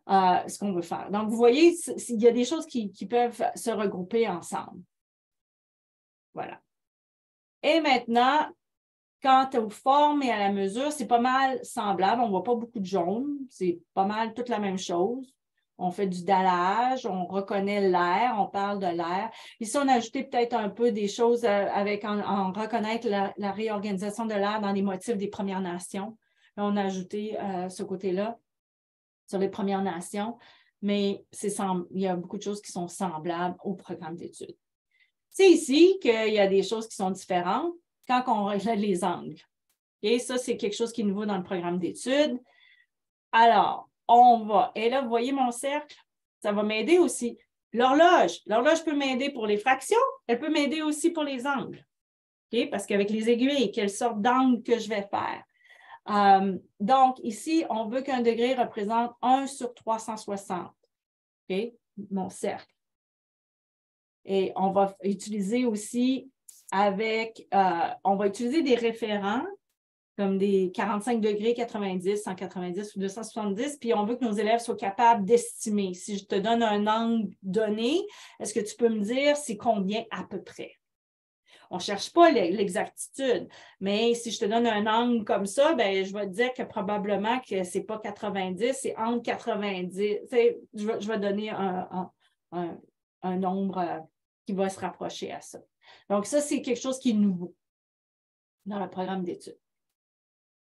Ce qu'on veut faire. Donc, vous voyez, il y a des choses qui peuvent se regrouper ensemble. Voilà. Et maintenant, quant aux formes et à la mesure, c'est pas mal semblable. On ne voit pas beaucoup de jaune. C'est pas mal toute la même chose. On fait du dallage, on reconnaît l'air, on parle de l'air. Ici, on a ajouté peut-être un peu des choses en reconnaître la réorganisation de l'air dans les motifs des Premières Nations. Là, on a ajouté ce côté-là sur les Premières Nations, mais il y a beaucoup de choses qui sont semblables au programme d'études. C'est ici qu'il y a des choses qui sont différentes quand on regarde les angles. Et ça, c'est quelque chose qui est nouveau dans le programme d'études. Alors, on va, et là, vous voyez mon cercle, ça va m'aider aussi. L'horloge peut m'aider pour les fractions, elle peut m'aider aussi pour les angles. Okay? Parce qu'avec les aiguilles, quelle sorte d'angle que je vais faire? Donc, ici, on veut qu'un degré représente 1 sur 360. Okay? Mon cercle. Et on va utiliser aussi on va utiliser des référents comme des 45 degrés, 90, 190 ou 270, puis on veut que nos élèves soient capables d'estimer. Si je te donne un angle donné, est-ce que tu peux me dire c'est combien à peu près? On ne cherche pas l'exactitude, mais si je te donne un angle comme ça, ben, je vais te dire que probablement que ce n'est pas 90, c'est entre 90. Je vais donner un nombre qui va se rapprocher à ça. Donc, ça, c'est quelque chose qui est nouveau dans le programme d'études.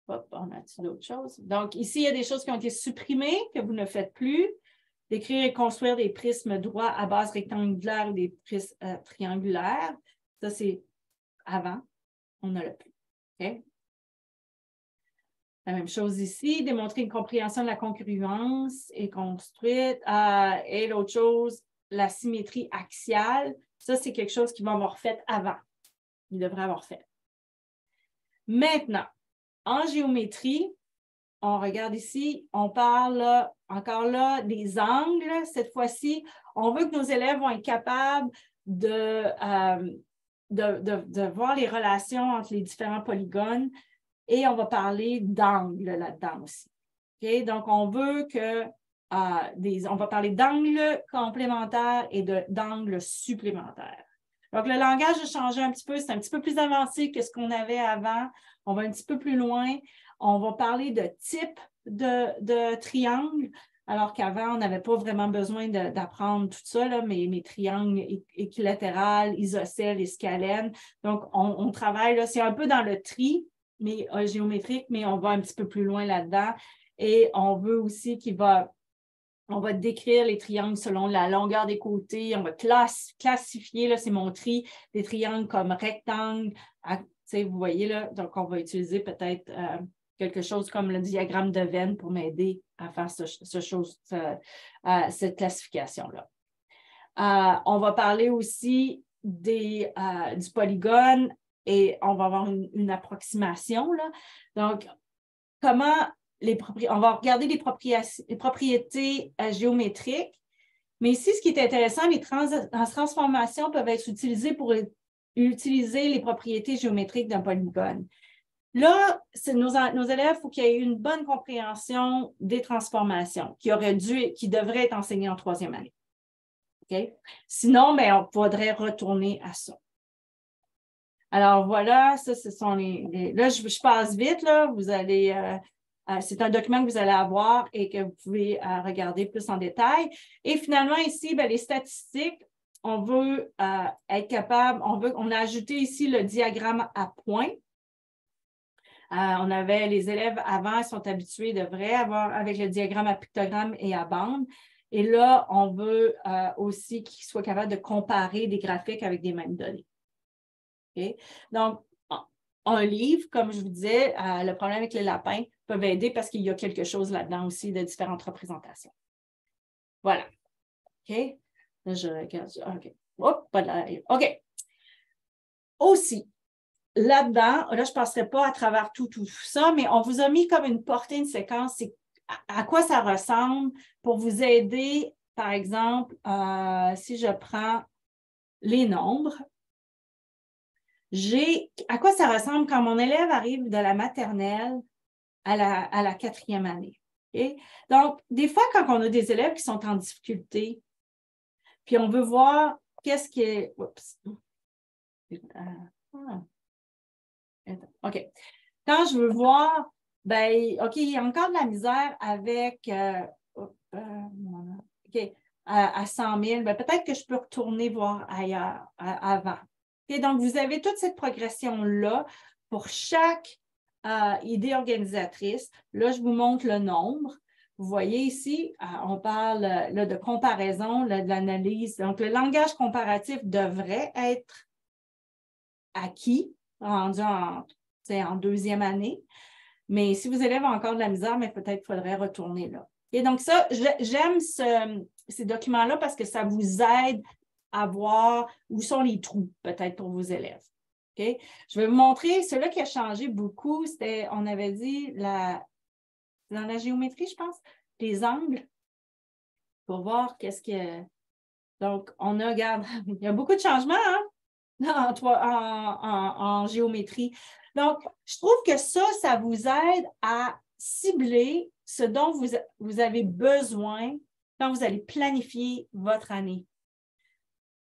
Hop, on a-t-il d'autres choses? Donc, ici, il y a des choses qui ont été supprimées, que vous ne faites plus. D'écrire et construire des prismes droits à base rectangulaire ou des prismes triangulaires. Ça, c'est avant. On ne l'a plus. Okay? La même chose ici. Démontrer une compréhension de la congruence et construite. Et l'autre chose, la symétrie axiale. Ça, c'est quelque chose qu'ils vont avoir fait avant. Ils devraient avoir fait. Maintenant, en géométrie, on regarde ici, on parle encore là des angles. Cette fois-ci, on veut que nos élèves vont être capables de voir les relations entre les différents polygones et on va parler d'angles là-dedans aussi. Okay? Donc, on veut que on va parler d'angles complémentaires et d'angles supplémentaires. Donc, le langage a changé un petit peu. C'est un petit peu plus avancé que ce qu'on avait avant. On va un petit peu plus loin. On va parler de type de triangle. alors qu'avant, on n'avait pas vraiment besoin d'apprendre tout ça, là, mes triangles équilatérales, isocèles et scalènes. Donc, on travaille, là, c'est un peu dans le tri mais, géométrique, mais on va un petit peu plus loin là-dedans. Et on veut aussi on va décrire les triangles selon la longueur des côtés. On va classifier, là, c'est mon tri, des triangles comme rectangles. Vous voyez, là, donc on va utiliser peut-être quelque chose comme le diagramme de Venn pour m'aider à faire cette classification-là. On va parler aussi du polygone et on va avoir une approximation, là. Donc, comment on va regarder les propriétés géométriques, mais ici, ce qui est intéressant, les transformations peuvent être utilisées pour utiliser les propriétés géométriques d'un polygone. Là, nos élèves, il faut qu'il y ait une bonne compréhension des transformations qui devraient être enseignées en 3e année. Okay? Sinon, on faudrait retourner à ça. Alors voilà, ça, ce sont là, je passe vite, là. Vous allez... c'est un document que vous allez avoir et que vous pouvez regarder plus en détail. Et finalement, ici, les statistiques, on veut être capable, on a ajouté ici le diagramme à points. Les élèves avant, ils sont habitués, devraient avoir avec le diagramme à pictogramme et à bande. Et là, on veut aussi qu'ils soient capables de comparer des graphiques avec des mêmes données. Okay? Donc, un livre, comme je vous disais, le problème avec les lapins peuvent aider parce qu'il y a quelque chose là-dedans aussi de différentes représentations. Voilà. OK? Là, je regarde. OK. Hop, pas de la... OK. Aussi, là-dedans, là, je ne passerai pas à travers tout ça, mais on vous a mis comme une portée, une séquence, c'est à quoi ça ressemble pour vous aider, par exemple, si je prends les nombres, à quoi ça ressemble quand mon élève arrive de la maternelle à la 4e année. Okay? Donc, des fois, quand on a des élèves qui sont en difficulté, puis on veut voir qu'est-ce qui est... Oups. OK. Quand je veux voir, OK, il y a encore de la misère avec... OK, à 100 000, peut-être que je peux retourner voir ailleurs, avant. Okay, donc, vous avez toute cette progression-là pour chaque idée organisatrice. Là, je vous montre le nombre. Vous voyez ici, on parle là, de comparaison, là, de l'analyse. Donc, le langage comparatif devrait être acquis, rendu en 2e année. Mais si vous élèves encore de la misère, mais peut-être qu'il faudrait retourner là. Et donc, ça, j'aime ces documents-là parce que ça vous aide à voir où sont les trous, peut-être, pour vos élèves. Okay? Je vais vous montrer, celui qui a changé beaucoup, c'était, on avait dit, dans la géométrie, je pense, les angles, pour voir qu'est-ce que... Donc, regarde, il y a beaucoup de changements, hein, en géométrie. Donc, je trouve que ça vous aide à cibler ce dont vous avez besoin quand vous allez planifier votre année.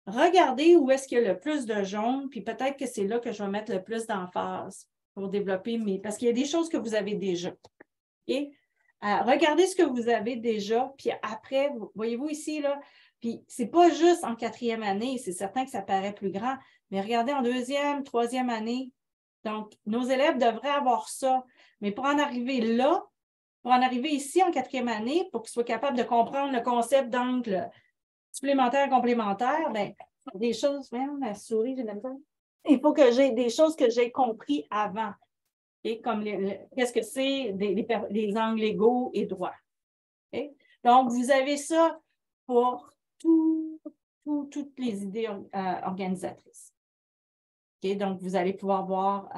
Regardez où est-ce qu'il y a le plus de jaune, puis peut-être que c'est là que je vais mettre le plus d'emphase pour développer parce qu'il y a des choses que vous avez déjà. Okay? Regardez ce que vous avez déjà, puis après, voyez-vous ici, là, puis c'est pas juste en 4e année, c'est certain que ça paraît plus grand, mais regardez en 2e, 3e année. Donc, nos élèves devraient avoir ça, mais pour en arriver là, pour en arriver ici en 4e année, pour qu'ils soient capables de comprendre le concept d'angle supplémentaire, complémentaire, des choses, même la souris, j'ai de la misère. Il faut que j'ai des choses que j'ai compris avant. Okay? Comme qu'est-ce que c'est des angles égaux et droits. Okay? Donc, vous avez ça pour toutes les idées organisatrices. Okay? Donc, vous allez pouvoir voir,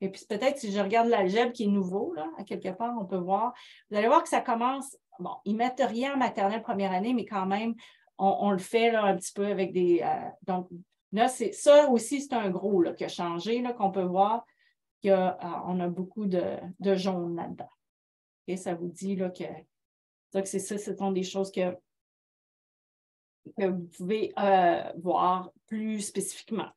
et puis peut-être si je regarde l'algèbre qui est nouveau, là, à quelque part, on peut voir, vous allez voir que ça commence, bon, ils ne mettent rien en maternelle 1re année, mais quand même, on le fait là, un petit peu avec des... donc, là, ça aussi, c'est un gros là, qui a changé, là, qu'on peut voir qu'on a beaucoup de jaune là-dedans. Okay? Ça vous dit là, que c'est ça, ce sont des choses que vous pouvez voir plus spécifiquement.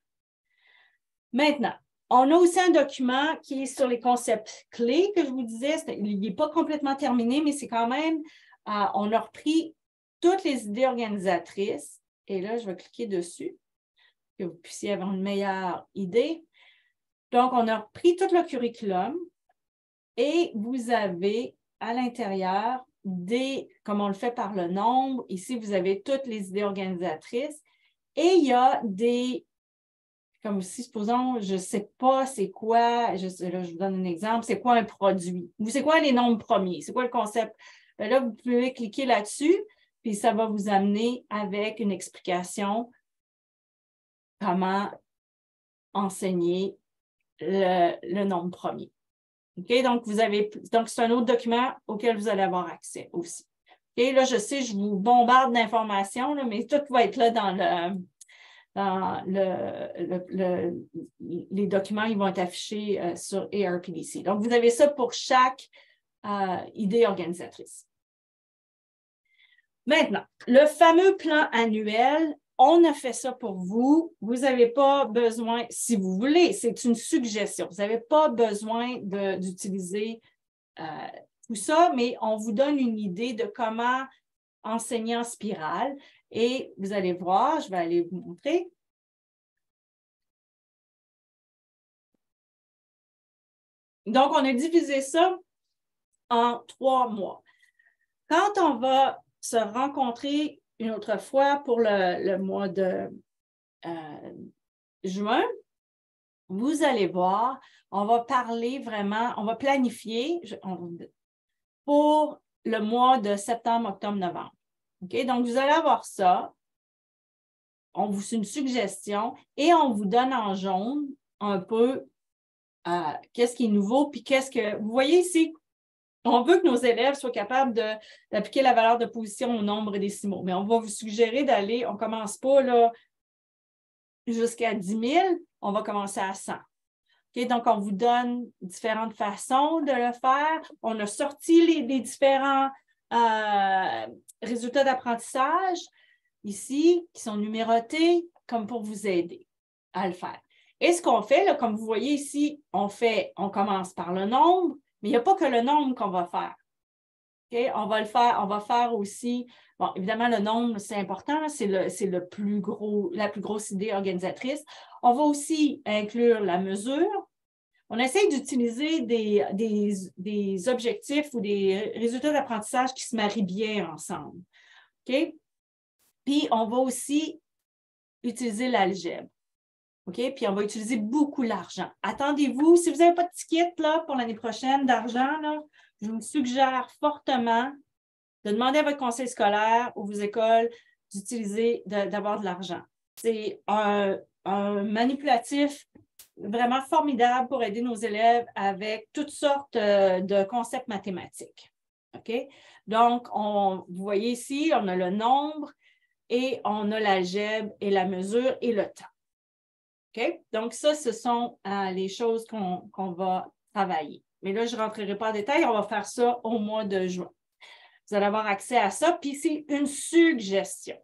Maintenant, on a aussi un document qui est sur les concepts clés que je vous disais. Il n'est pas complètement terminé, mais c'est quand même on a repris toutes les idées organisatrices. Et là, je vais cliquer dessus, que vous puissiez avoir une meilleure idée. Donc, on a repris tout le curriculum et vous avez à l'intérieur comme on le fait par le nombre, ici, vous avez toutes les idées organisatrices et il y a comme si, supposons, je ne sais pas c'est quoi, là, je vous donne un exemple, c'est quoi un produit? Ou c'est quoi les nombres premiers? C'est quoi le concept? Bien là, vous pouvez cliquer là-dessus, puis ça va vous amener avec une explication comment enseigner le nombre premier. OK? Donc, c'est un autre document auquel vous allez avoir accès aussi. OK? Là, je sais, je vous bombarde d'informations, mais tout va être là dans les documents, ils vont être affichés sur ARPDC. Donc, vous avez ça pour chaque idée organisatrice. Maintenant, le fameux plan annuel, on a fait ça pour vous. Vous n'avez pas besoin, si vous voulez, c'est une suggestion. Vous n'avez pas besoin d'utiliser tout ça, mais on vous donne une idée de comment enseigner en spirale. Et vous allez voir, je vais aller vous montrer. Donc, on a divisé ça en 3 mois. Quand on va se rencontrer une autre fois pour le mois de juin, vous allez voir, on va parler vraiment, on va planifier pour le mois de septembre, octobre, novembre. OK? Donc, vous allez avoir ça. C'est une suggestion et on vous donne en jaune un peu qu'est-ce qui est nouveau, puis vous voyez ici, on veut que nos élèves soient capables d'appliquer la valeur de position au nombre décimaux, mais on va vous suggérer d'aller, on ne commence pas là jusqu'à 10 000, on va commencer à 100. Okay? Donc, on vous donne différentes façons de le faire. On a sorti les différents résultats d'apprentissage ici, qui sont numérotés, comme pour vous aider à le faire. Et ce qu'on fait, là, comme vous voyez ici, on commence par le nombre, mais il n'y a pas que le nombre qu'on va faire. Okay? On va faire aussi, bon, évidemment, le nombre, c'est important, c'est la plus grosse idée organisatrice. On va aussi inclure la mesure. On essaie d'utiliser des objectifs ou des résultats d'apprentissage qui se marient bien ensemble. OK? Puis, on va aussi utiliser l'algèbre. OK? Puis, on va utiliser beaucoup l'argent. Attendez-vous, si vous n'avez pas de ticket là, pour l'année prochaine d'argent, je vous suggère fortement de demander à votre conseil scolaire ou vos écoles d'avoir de l'argent. C'est un manipulatif vraiment formidable pour aider nos élèves avec toutes sortes de concepts mathématiques. OK? Donc, vous voyez ici, on a le nombre et on a l'algèbre et la mesure et le temps. OK? Donc, ça, ce sont les choses qu'on va travailler. Mais là, je ne rentrerai pas en détail, on va faire ça au mois de juin. Vous allez avoir accès à ça, puis c'est une suggestion.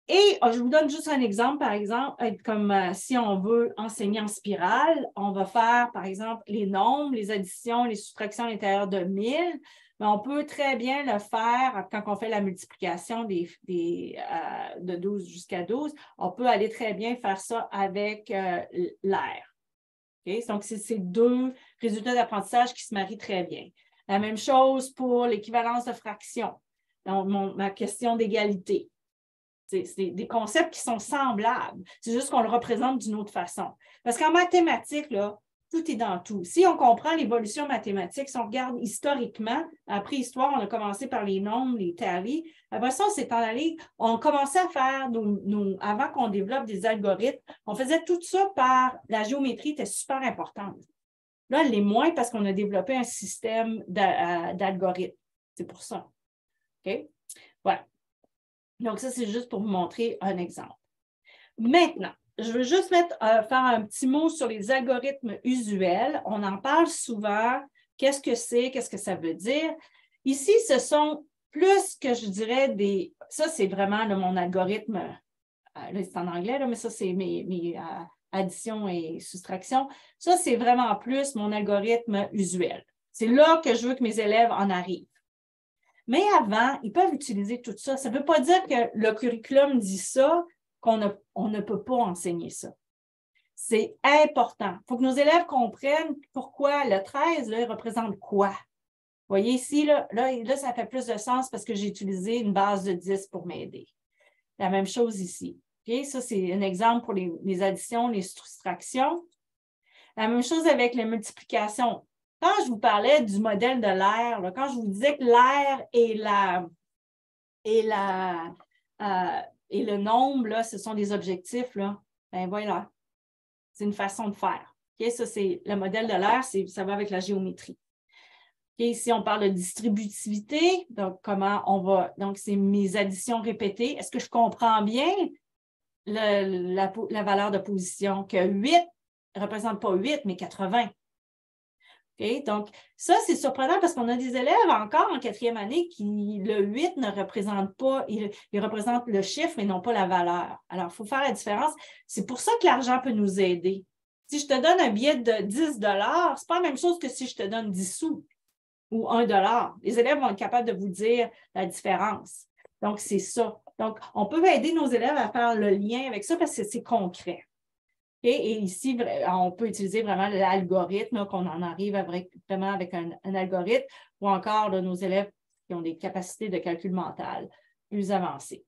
Et je vous donne juste un exemple, par exemple, comme si on veut enseigner en spirale, on va faire, par exemple, les nombres, les additions, les soustractions à l'intérieur de 1000, mais on peut très bien le faire quand on fait la multiplication de 12 jusqu'à 12. On peut aller très bien faire ça avec l'air. Okay? Donc, c'est ces deux résultats d'apprentissage qui se marient très bien. La même chose pour l'équivalence de fractions. Donc, ma question d'égalité. C'est des concepts qui sont semblables. C'est juste qu'on le représente d'une autre façon. Parce qu'en mathématiques, là, tout est dans tout. Si on comprend l'évolution mathématique, si on regarde historiquement, après histoire, on a commencé par les nombres, les tallies. Après ça, on s'est en allé, on commençait à faire, avant qu'on développe des algorithmes, on faisait tout ça par la géométrie, était super importante. Là, elle l'est moins parce qu'on a développé un système d'algorithmes. C'est pour ça. OK? Voilà. Donc, ça, c'est juste pour vous montrer un exemple. Maintenant, je veux juste faire un petit mot sur les algorithmes usuels. On en parle souvent. Qu'est-ce que c'est? Qu'est-ce que ça veut dire? Ici, ce sont plus que je dirais ça, c'est vraiment mon algorithme. Là, c'est en anglais, là, mais ça, c'est mes additions et soustractions. Ça, c'est vraiment plus mon algorithme usuel. C'est là que je veux que mes élèves en arrivent. Mais avant, ils peuvent utiliser tout ça. Ça ne veut pas dire que le curriculum dit ça, qu'on ne peut pas enseigner ça. C'est important. Il faut que nos élèves comprennent pourquoi le 13, là, il représente quoi. Vous voyez ici, là, ça fait plus de sens parce que j'ai utilisé une base de 10 pour m'aider. La même chose ici. Okay? Ça, c'est un exemple pour les additions, les soustractions. La même chose avec les multiplications. Quand je vous parlais du modèle de l'air, quand je vous disais que l'air et le nombre, là, ce sont des objectifs, là, ben voilà. C'est une façon de faire. Okay? Ça, c'est le modèle de l'air, ça va avec la géométrie. Okay? Ici, on parle de distributivité. Donc, comment on va. Donc, c'est mes additions répétées. Est-ce que je comprends bien la valeur de position? Que 8 ne représente pas 8, mais 80. Okay? Donc, ça, c'est surprenant parce qu'on a des élèves encore en 4e année qui, le 8 ne représente pas, il représente le chiffre, mais non pas la valeur. Alors, il faut faire la différence. C'est pour ça que l'argent peut nous aider. Si je te donne un billet de 10 $, ce n'est pas la même chose que si je te donne 10 sous ou 1 $. Les élèves vont être capables de vous dire la différence. Donc, c'est ça. Donc, on peut aider nos élèves à faire le lien avec ça parce que c'est concret. Et ici, on peut utiliser vraiment l'algorithme, qu'on en arrive vraiment avec un algorithme, ou encore là, nos élèves qui ont des capacités de calcul mental plus avancées.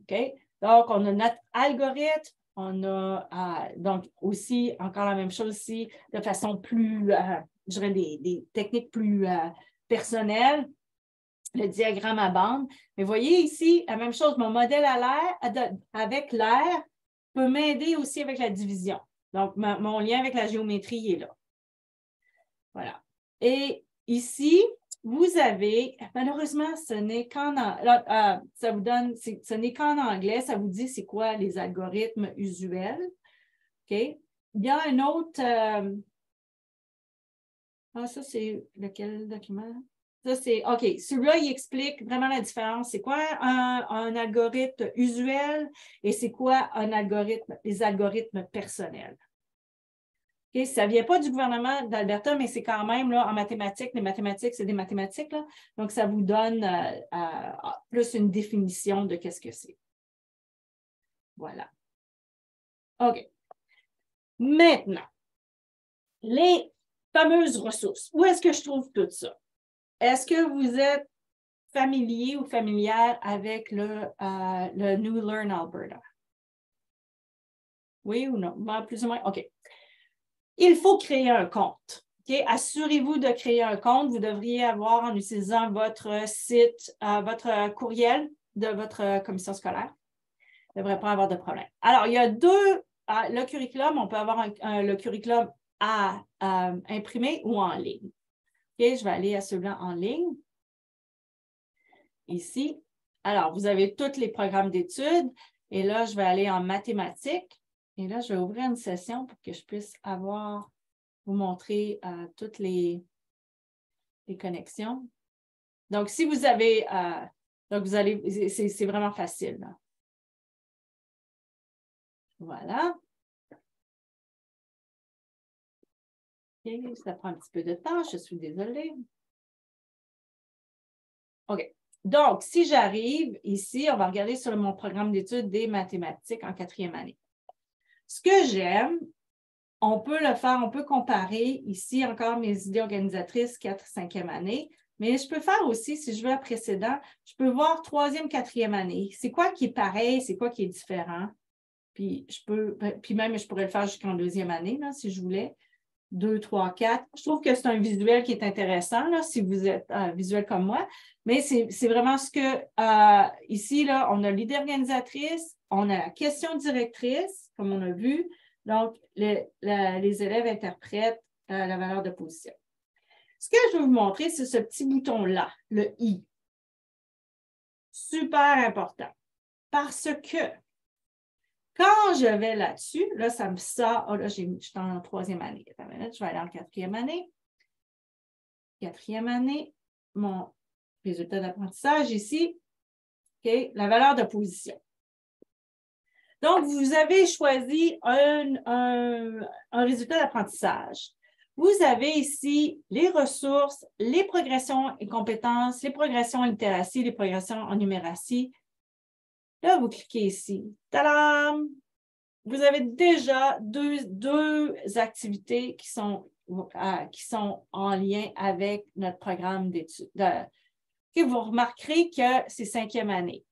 Okay? Donc, on a notre algorithme, on a donc aussi, encore la même chose ici, de façon plus, je dirais, des techniques plus personnelles, le diagramme à bande. Mais voyez ici, la même chose, mon modèle à l'air, avec l'air, peut m'aider aussi avec la division. Donc, mon lien avec la géométrie est là. Voilà. Et ici, vous avez, malheureusement, ce n'est qu'en anglais, ça vous donne, ce n'est qu'en anglais, ça vous dit c'est quoi les algorithmes usuels. OK? Il y a un autre, ça c'est lequel document? Ça, c'est, OK, celui-là, il explique vraiment la différence. C'est quoi un algorithme usuel et c'est quoi les algorithmes personnels. Okay? Ça ne vient pas du gouvernement d'Alberta, mais c'est quand même là, en mathématiques. Les mathématiques, c'est des mathématiques. Là. Donc, ça vous donne plus une définition de qu'est-ce que c'est. Voilà. OK. Maintenant, les fameuses ressources. Où est-ce que je trouve tout ça? Est-ce que vous êtes familier ou familière avec le New Learn Alberta? Oui ou non? Plus ou moins? OK. Il faut créer un compte. Okay? Assurez-vous de créer un compte. Vous devriez avoir, en utilisant votre site, votre courriel de votre commission scolaire. Il ne devrait pas avoir de problème. Alors, il y a le curriculum. On peut avoir le curriculum à imprimer ou en ligne. Okay? Je vais aller à celui-là en ligne. Ici. Alors, vous avez tous les programmes d'études. Et là, je vais aller en mathématiques. Et là, je vais ouvrir une session pour que je puisse vous montrer toutes les connexions. Donc, si vous avez, donc vous allez, c'est vraiment facile. Là. Voilà. Okay, ça prend un petit peu de temps, je suis désolée. OK. Donc, si j'arrive ici, on va regarder sur mon programme d'études des mathématiques en 4e année. Ce que j'aime, on peut le faire, on peut comparer ici encore mes idées organisatrices 4e, 5e année, mais je peux faire aussi, si je veux un précédent, je peux voir 3e, 4e année. C'est quoi qui est pareil, c'est quoi qui est différent? Puis même je pourrais le faire jusqu'en 2e année, là, si je voulais. 2, 3, 4. Je trouve que c'est un visuel qui est intéressant, là, si vous êtes visuel comme moi, mais c'est vraiment ce que, ici, là, on a l'idée organisatrice, on a la question directrice, comme on a vu, donc les élèves interprètent la valeur de position. Ce que je vais vous montrer, c'est ce petit bouton-là, le I. Super important, parce que quand je vais là-dessus, là, ça me sort. Oh, là, je suis en 3e année. Je vais aller en 4e année. 4e année, mon résultat d'apprentissage ici. OK, la valeur de position. Donc, vous avez choisi un résultat d'apprentissage. Vous avez ici les ressources, les progressions et compétences, les progressions en littératie, les progressions en numératie. Là, vous cliquez ici. Tadam! Vous avez déjà deux activités qui sont en lien avec notre programme d'études. Vous remarquerez que c'est 5e année.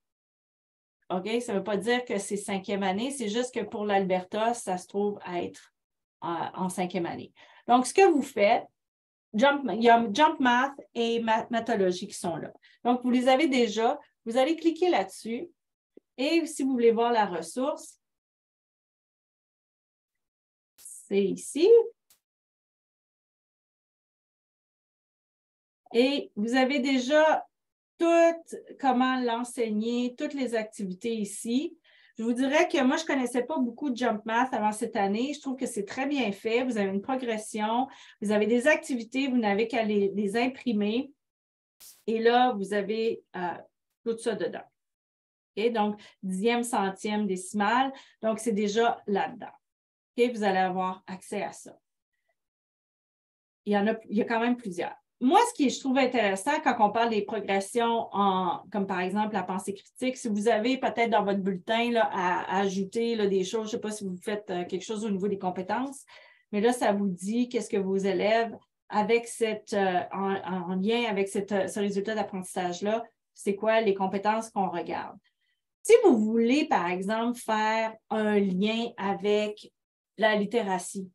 OK? Ça ne veut pas dire que c'est 5e année, c'est juste que pour l'Alberta, ça se trouve à être en 5e année. Donc, ce que vous faites, il y a Jump Math et Mathologie qui sont là. Donc, vous les avez déjà. Vous allez cliquer là-dessus. Et si vous voulez voir la ressource, c'est ici. Et vous avez déjà comment l'enseigner, toutes les activités ici. Je vous dirais que moi, je ne connaissais pas beaucoup de Jump Math avant cette année. Je trouve que c'est très bien fait. Vous avez une progression, vous avez des activités, vous n'avez qu'à les imprimer. Et là, vous avez tout ça dedans. Okay? Donc, 10e, centième, décimale. Donc, c'est déjà là-dedans. Okay? Vous allez avoir accès à ça. Il y a quand même plusieurs. Moi, ce que je trouve intéressant quand on parle des progressions, comme par exemple la pensée critique, si vous avez peut-être dans votre bulletin là, à ajouter là, des choses, je ne sais pas si vous faites quelque chose au niveau des compétences, mais là, ça vous dit qu'est-ce que vos élèves, avec en lien avec ce résultat d'apprentissage-là, c'est quoi les compétences qu'on regarde. Si vous voulez, par exemple, faire un lien avec la littératie,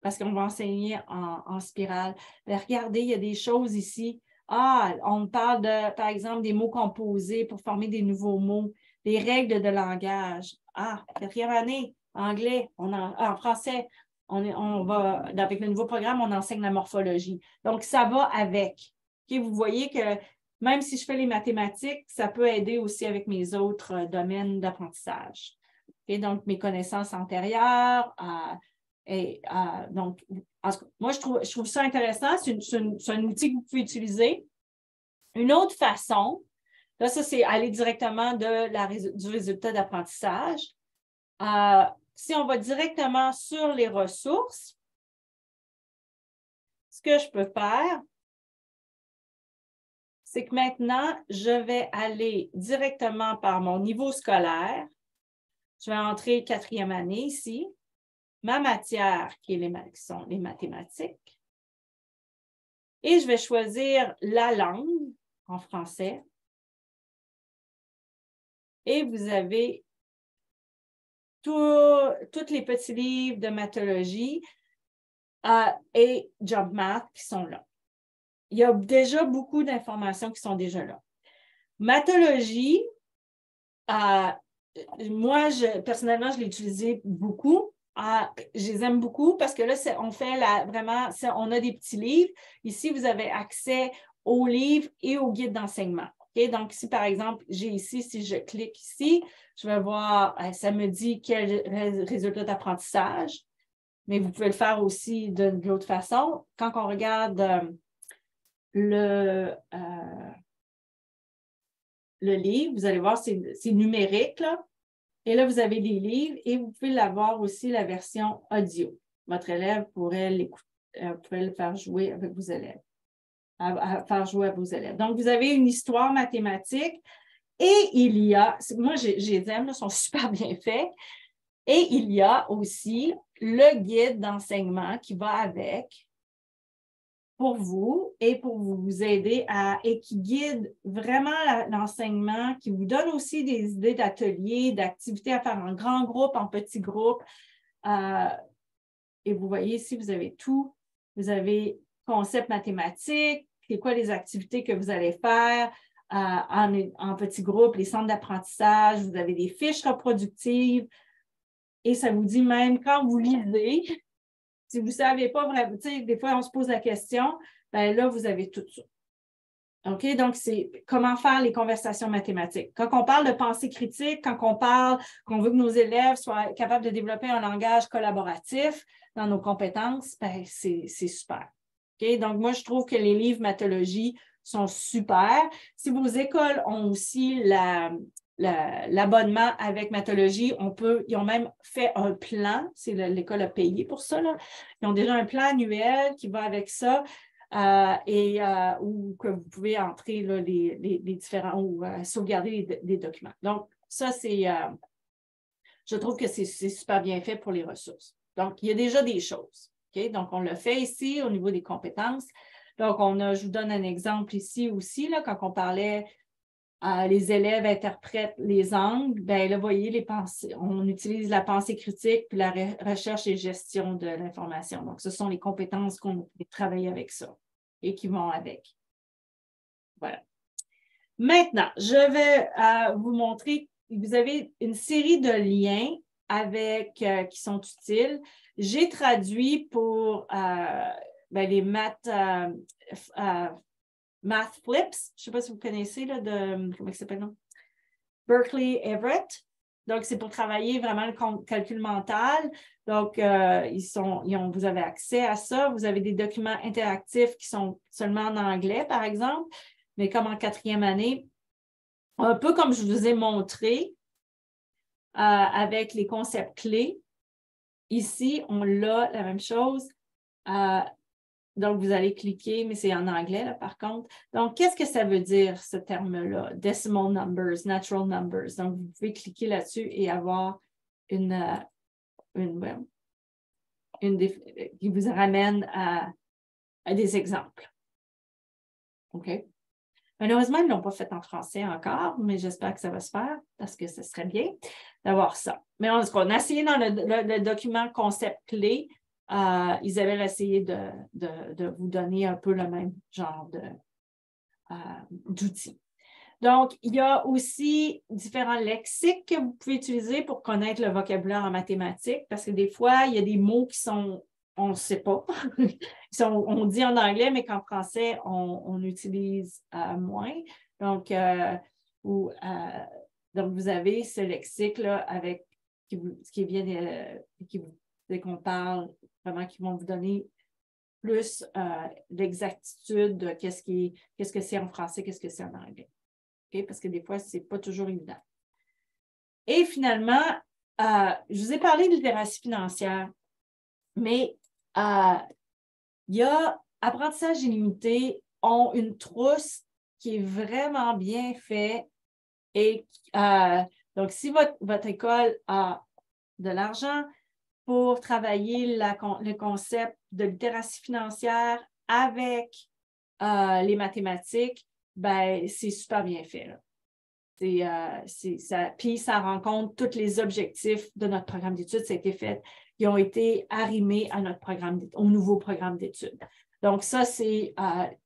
parce qu'on va enseigner en spirale. Mais regardez, il y a des choses ici. On parle par exemple, des mots composés pour former des nouveaux mots, des règles de langage. 4e année, anglais, en français, on va, avec le nouveau programme, on enseigne la morphologie. Donc, ça va avec. Okay, vous voyez que même si je fais les mathématiques, ça peut aider aussi avec mes autres domaines d'apprentissage. Okay, donc, mes connaissances antérieures, donc, moi, je trouve ça intéressant. C'est un outil que vous pouvez utiliser. Une autre façon, là, ça, c'est aller directement du résultat d'apprentissage. Si on va directement sur les ressources, ce que je peux faire, c'est que maintenant, je vais aller directement par mon niveau scolaire. Je vais entrer 4e année ici. Ma matière, qui sont les mathématiques. Et je vais choisir la langue en français. Et vous avez tous les petits livres de mathologie et Jump Math qui sont là. Il y a déjà beaucoup d'informations qui sont déjà là. Mathologie, moi, personnellement, je l'ai utilisé beaucoup. Je les aime beaucoup parce que là, on fait vraiment, on a des petits livres. Ici, vous avez accès aux livres et aux guides d'enseignement. Okay? Donc, ici, par exemple, j'ai ici, si je clique ici, je vais voir, ça me dit quel résultat d'apprentissage, mais vous pouvez le faire aussi de l'autre façon. Quand on regarde le livre, vous allez voir, c'est numérique, là. Et là, vous avez les livres et vous pouvez l'avoir aussi la version audio. Votre élève pourrait le faire jouer avec vos élèves. Faire jouer à vos élèves. Donc, vous avez une histoire mathématique et il y a, moi, je les aime, ils sont super bien faits. Et il y a aussi le guide d'enseignement qui va avec pour vous et pour vous aider et qui guide vraiment l'enseignement, qui vous donne aussi des idées d'ateliers, d'activités à faire en grand groupe, en petit groupe. Et vous voyez ici, vous avez tout. Vous avez concepts mathématiques, c'est quoi les activités que vous allez faire en petit groupe, les centres d'apprentissage, vous avez des fiches reproductives et ça vous dit même quand vous lisez, si vous ne savez pas vraiment, des fois on se pose la question, bien là, vous avez tout ça. OK? Donc, c'est comment faire les conversations mathématiques. Quand on parle de pensée critique, quand on parle qu'on veut que nos élèves soient capables de développer un langage collaboratif dans nos compétences, bien, c'est super. OK? Donc, moi, je trouve que les livres mathologie sont super. Si vos écoles ont aussi l'abonnement avec Mathologie. Ils ont même fait un plan, c'est l'école a payé pour ça, là. Ils ont déjà un plan annuel qui va avec ça. Où que vous pouvez entrer là, les différents ou sauvegarder des documents. Donc, ça, je trouve que c'est super bien fait pour les ressources. Donc, il y a déjà des choses. Okay? Donc, on le fait ici au niveau des compétences. Donc, je vous donne un exemple ici aussi, là, quand on parlait les élèves interprètent les angles, bien là, vous voyez, les pensées, on utilise la pensée critique puis la recherche et gestion de l'information. Donc, ce sont les compétences qu'on peut travailler avec ça et qui vont avec. Voilà. Maintenant, je vais vous montrer, vous avez une série de liens qui sont utiles. J'ai traduit pour les maths Flips. Je ne sais pas si vous connaissez, là, comment il s'appelle, non? Berkeley Everett. Donc, c'est pour travailler vraiment le calcul mental. Donc, vous avez accès à ça. Vous avez des documents interactifs qui sont seulement en anglais, par exemple, mais comme en 4e année, un peu comme je vous ai montré avec les concepts clés. Ici, on a la même chose. Donc, vous allez cliquer, mais c'est en anglais, là, par contre. Donc, qu'est-ce que ça veut dire, ce terme-là? Decimal numbers, natural numbers. Donc, vous pouvez cliquer là-dessus et avoir qui vous ramène à des exemples. OK? Malheureusement, ils ne l'ont pas fait en français encore, mais j'espère que ça va se faire parce que ce serait bien d'avoir ça. Mais on a essayé dans le document concept clé. Isabelle a essayé de vous donner un peu le même genre d'outils. Donc, il y a aussi différents lexiques que vous pouvez utiliser pour connaître le vocabulaire en mathématiques, parce que des fois, il y a des mots qui sont, on ne sait pas. On dit en anglais, mais qu'en français, on utilise moins. Donc, donc, vous avez ce lexique-là dès qu'on parle, vraiment, qui vont vous donner plus l'exactitude de qu'est-ce que c'est en français, qu'est-ce que c'est en anglais. Okay? Parce que des fois, ce n'est pas toujours évident. Et finalement, je vous ai parlé de littératie financière, mais il y a Apprentissage illimité ont une trousse qui est vraiment bien faite. Et donc, si votre école a de l'argent pour travailler le concept de littératie financière avec les mathématiques, ben, c'est super bien fait. Là. Puis ça rencontre tous les objectifs de notre programme d'études. Ça a été fait. Ils ont été arrimés à au nouveau programme d'études. Donc, ça, c'est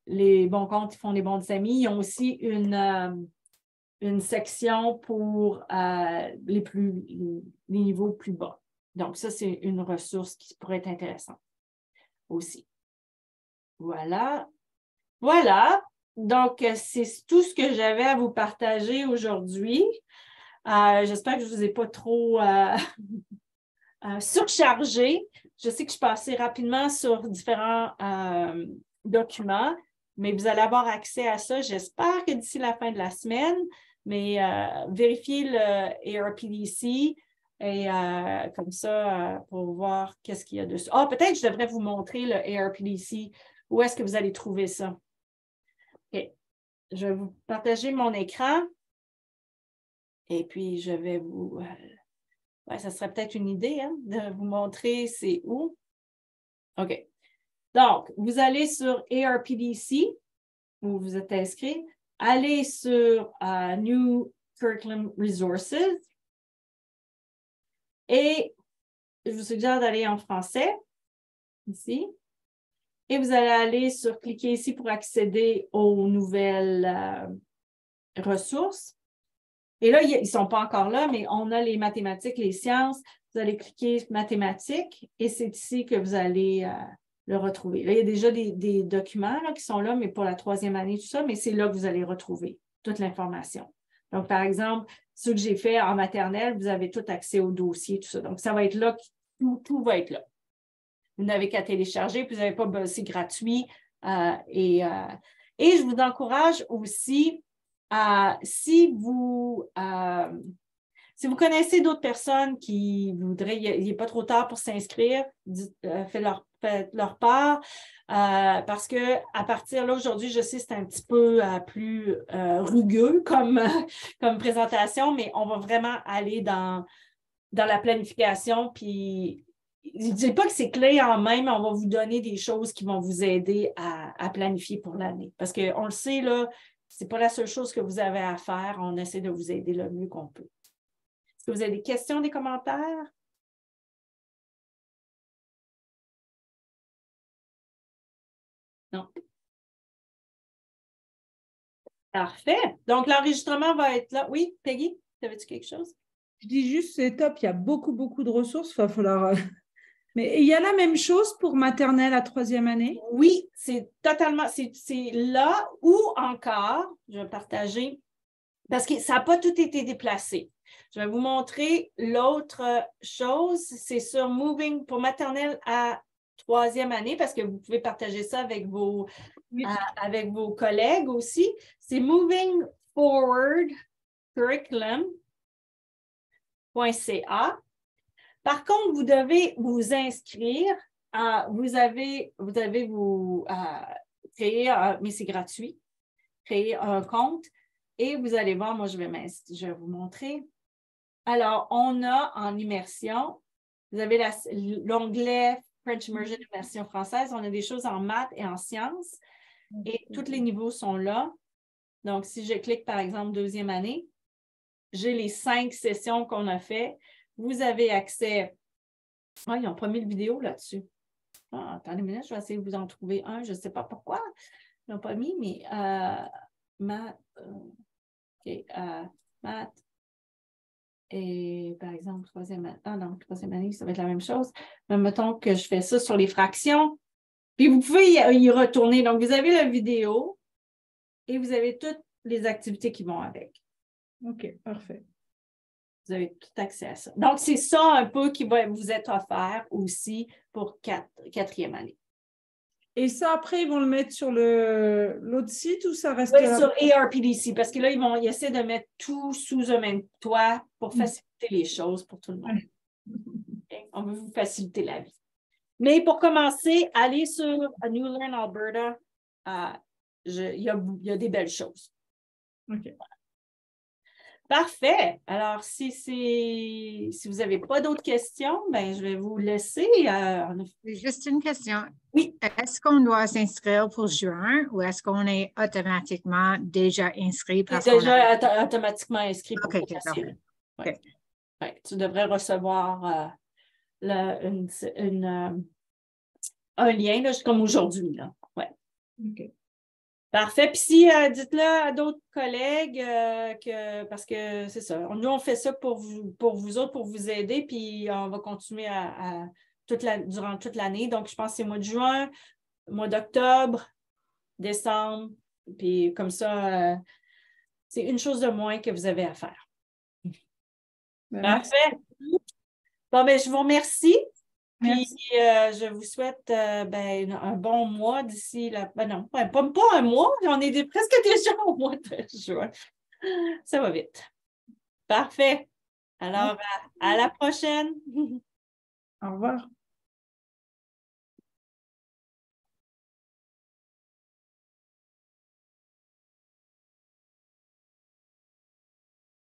les bons comptes qui font les bons amis. Ils ont aussi une section pour les niveaux plus bas. Donc, ça, c'est une ressource qui pourrait être intéressante aussi. Voilà. Voilà. Donc, c'est tout ce que j'avais à vous partager aujourd'hui. J'espère que je ne vous ai pas trop surchargé. Je sais que je suis passée rapidement sur différents documents, mais vous allez avoir accès à ça, j'espère que d'ici la fin de la semaine, mais vérifiez le ARPDC et comme ça, pour voir qu'est-ce qu'il y a dessus. Peut-être que je devrais vous montrer le ARPDC. Où est-ce que vous allez trouver ça? OK. Je vais vous partager mon écran et puis je vais vous... ça serait peut-être une idée de vous montrer c'est où. OK. Donc, vous allez sur ARPDC, où vous êtes inscrit. Allez sur New Curriculum Resources. Et je vous suggère d'aller en français, ici. Et vous allez cliquer ici pour accéder aux nouvelles ressources. Et là, ils ne sont pas encore là, mais on a les mathématiques, les sciences. Vous allez cliquer mathématiques et c'est ici que vous allez le retrouver. Là, il y a déjà des documents là, qui sont là, mais pour la 3e année, tout ça, mais c'est là que vous allez retrouver toute l'information. Donc, par exemple, ceux que j'ai fait en maternelle, vous avez tout accès au dossier, tout ça. Donc, ça va être là, tout va être là. Vous n'avez qu'à télécharger, puis vous n'avez pas, c'est gratuit. Et je vous encourage aussi Si vous connaissez d'autres personnes qui voudraient, il n'est pas trop tard pour s'inscrire, faites leur part. Parce qu'à partir là, aujourd'hui, je sais que c'est un petit peu plus rugueux comme présentation, mais on va vraiment aller dans la planification. Puis, je ne dis pas que c'est clé en main, mais on va vous donner des choses qui vont vous aider à planifier pour l'année. Parce qu'on le sait, là, ce n'est pas la seule chose que vous avez à faire. On essaie de vous aider le mieux qu'on peut. Est-ce que vous avez des questions, des commentaires? Non. Parfait. Donc, l'enregistrement va être là. Oui, Peggy, avais-tu quelque chose?
Je dis juste, c'est top, il y a beaucoup, beaucoup de ressources. Il va falloir... Mais il y a la même chose pour maternelle à 3e année?
Oui, c'est totalement, c'est là ou encore, je vais partager, parce que ça n'a pas tout été déplacé. Je vais vous montrer l'autre chose, c'est sur Moving pour maternelle à 3e année, parce que vous pouvez partager ça avec vos collègues aussi. C'est Moving Forward Curriculum.ca. Par contre, vous devez vous inscrire. Vous avez créer, mais c'est gratuit, créer un compte et vous allez voir, moi je vais vous montrer. Alors, on a en immersion, vous avez l'onglet French Immersion Immersion française, on a des choses en maths et en sciences et tous les niveaux sont là. Donc, si je clique par exemple 2e année, j'ai les 5 sessions qu'on a fait. Vous avez accès. Ah, ils n'ont pas mis de vidéo là-dessus. Attendez une minute, je vais essayer de vous en trouver un. Je ne sais pas pourquoi. Ils n'ont pas mis, mais maths. Maths. Et par exemple, 3e année. Ah non, 3e année, ça va être la même chose. Mais mettons que je fais ça sur les fractions. Puis vous pouvez y retourner. Donc, vous avez la vidéo et vous avez toutes les activités qui vont avec.
OK, parfait.
Vous avez tout accès à ça. Donc, c'est ça un peu qui va vous être offert aussi pour 4e année.
Et ça, après, ils vont le mettre sur l'autre site ou ça reste
Oui,
là?
sur ARPDC, parce que là, ils essaient de mettre tout sous un même toit pour faciliter les choses pour tout le monde. Okay? On veut vous faciliter la vie. Mais pour commencer, allez sur New Learn Alberta. Il y a des belles choses.
OK.
Voilà. Parfait. Alors, si vous n'avez pas d'autres questions, ben, je vais vous laisser.
Juste une question.
Oui.
Est-ce qu'on doit s'inscrire pour juin ou est-ce qu'on est automatiquement déjà inscrit?
Automatiquement inscrit pour
OK,
parfait.
Ouais.
Ouais, tu devrais recevoir un lien, là, comme aujourd'hui. Ouais.
OK.
Parfait. Puis si, dites-le à d'autres collègues parce que c'est ça. Nous, on fait ça pour vous autres, pour vous aider, puis on va continuer durant toute l'année. Donc, je pense que c'est mois de juin, mois d'octobre, décembre, puis comme ça, c'est une chose de moins que vous avez à faire. Parfait. Bon, ben, je vous remercie. Puis, je vous souhaite un bon mois d'ici non, pas un mois, on est presque déjà au mois de juin. Ça va vite. Parfait. Alors, à la prochaine.
Au revoir.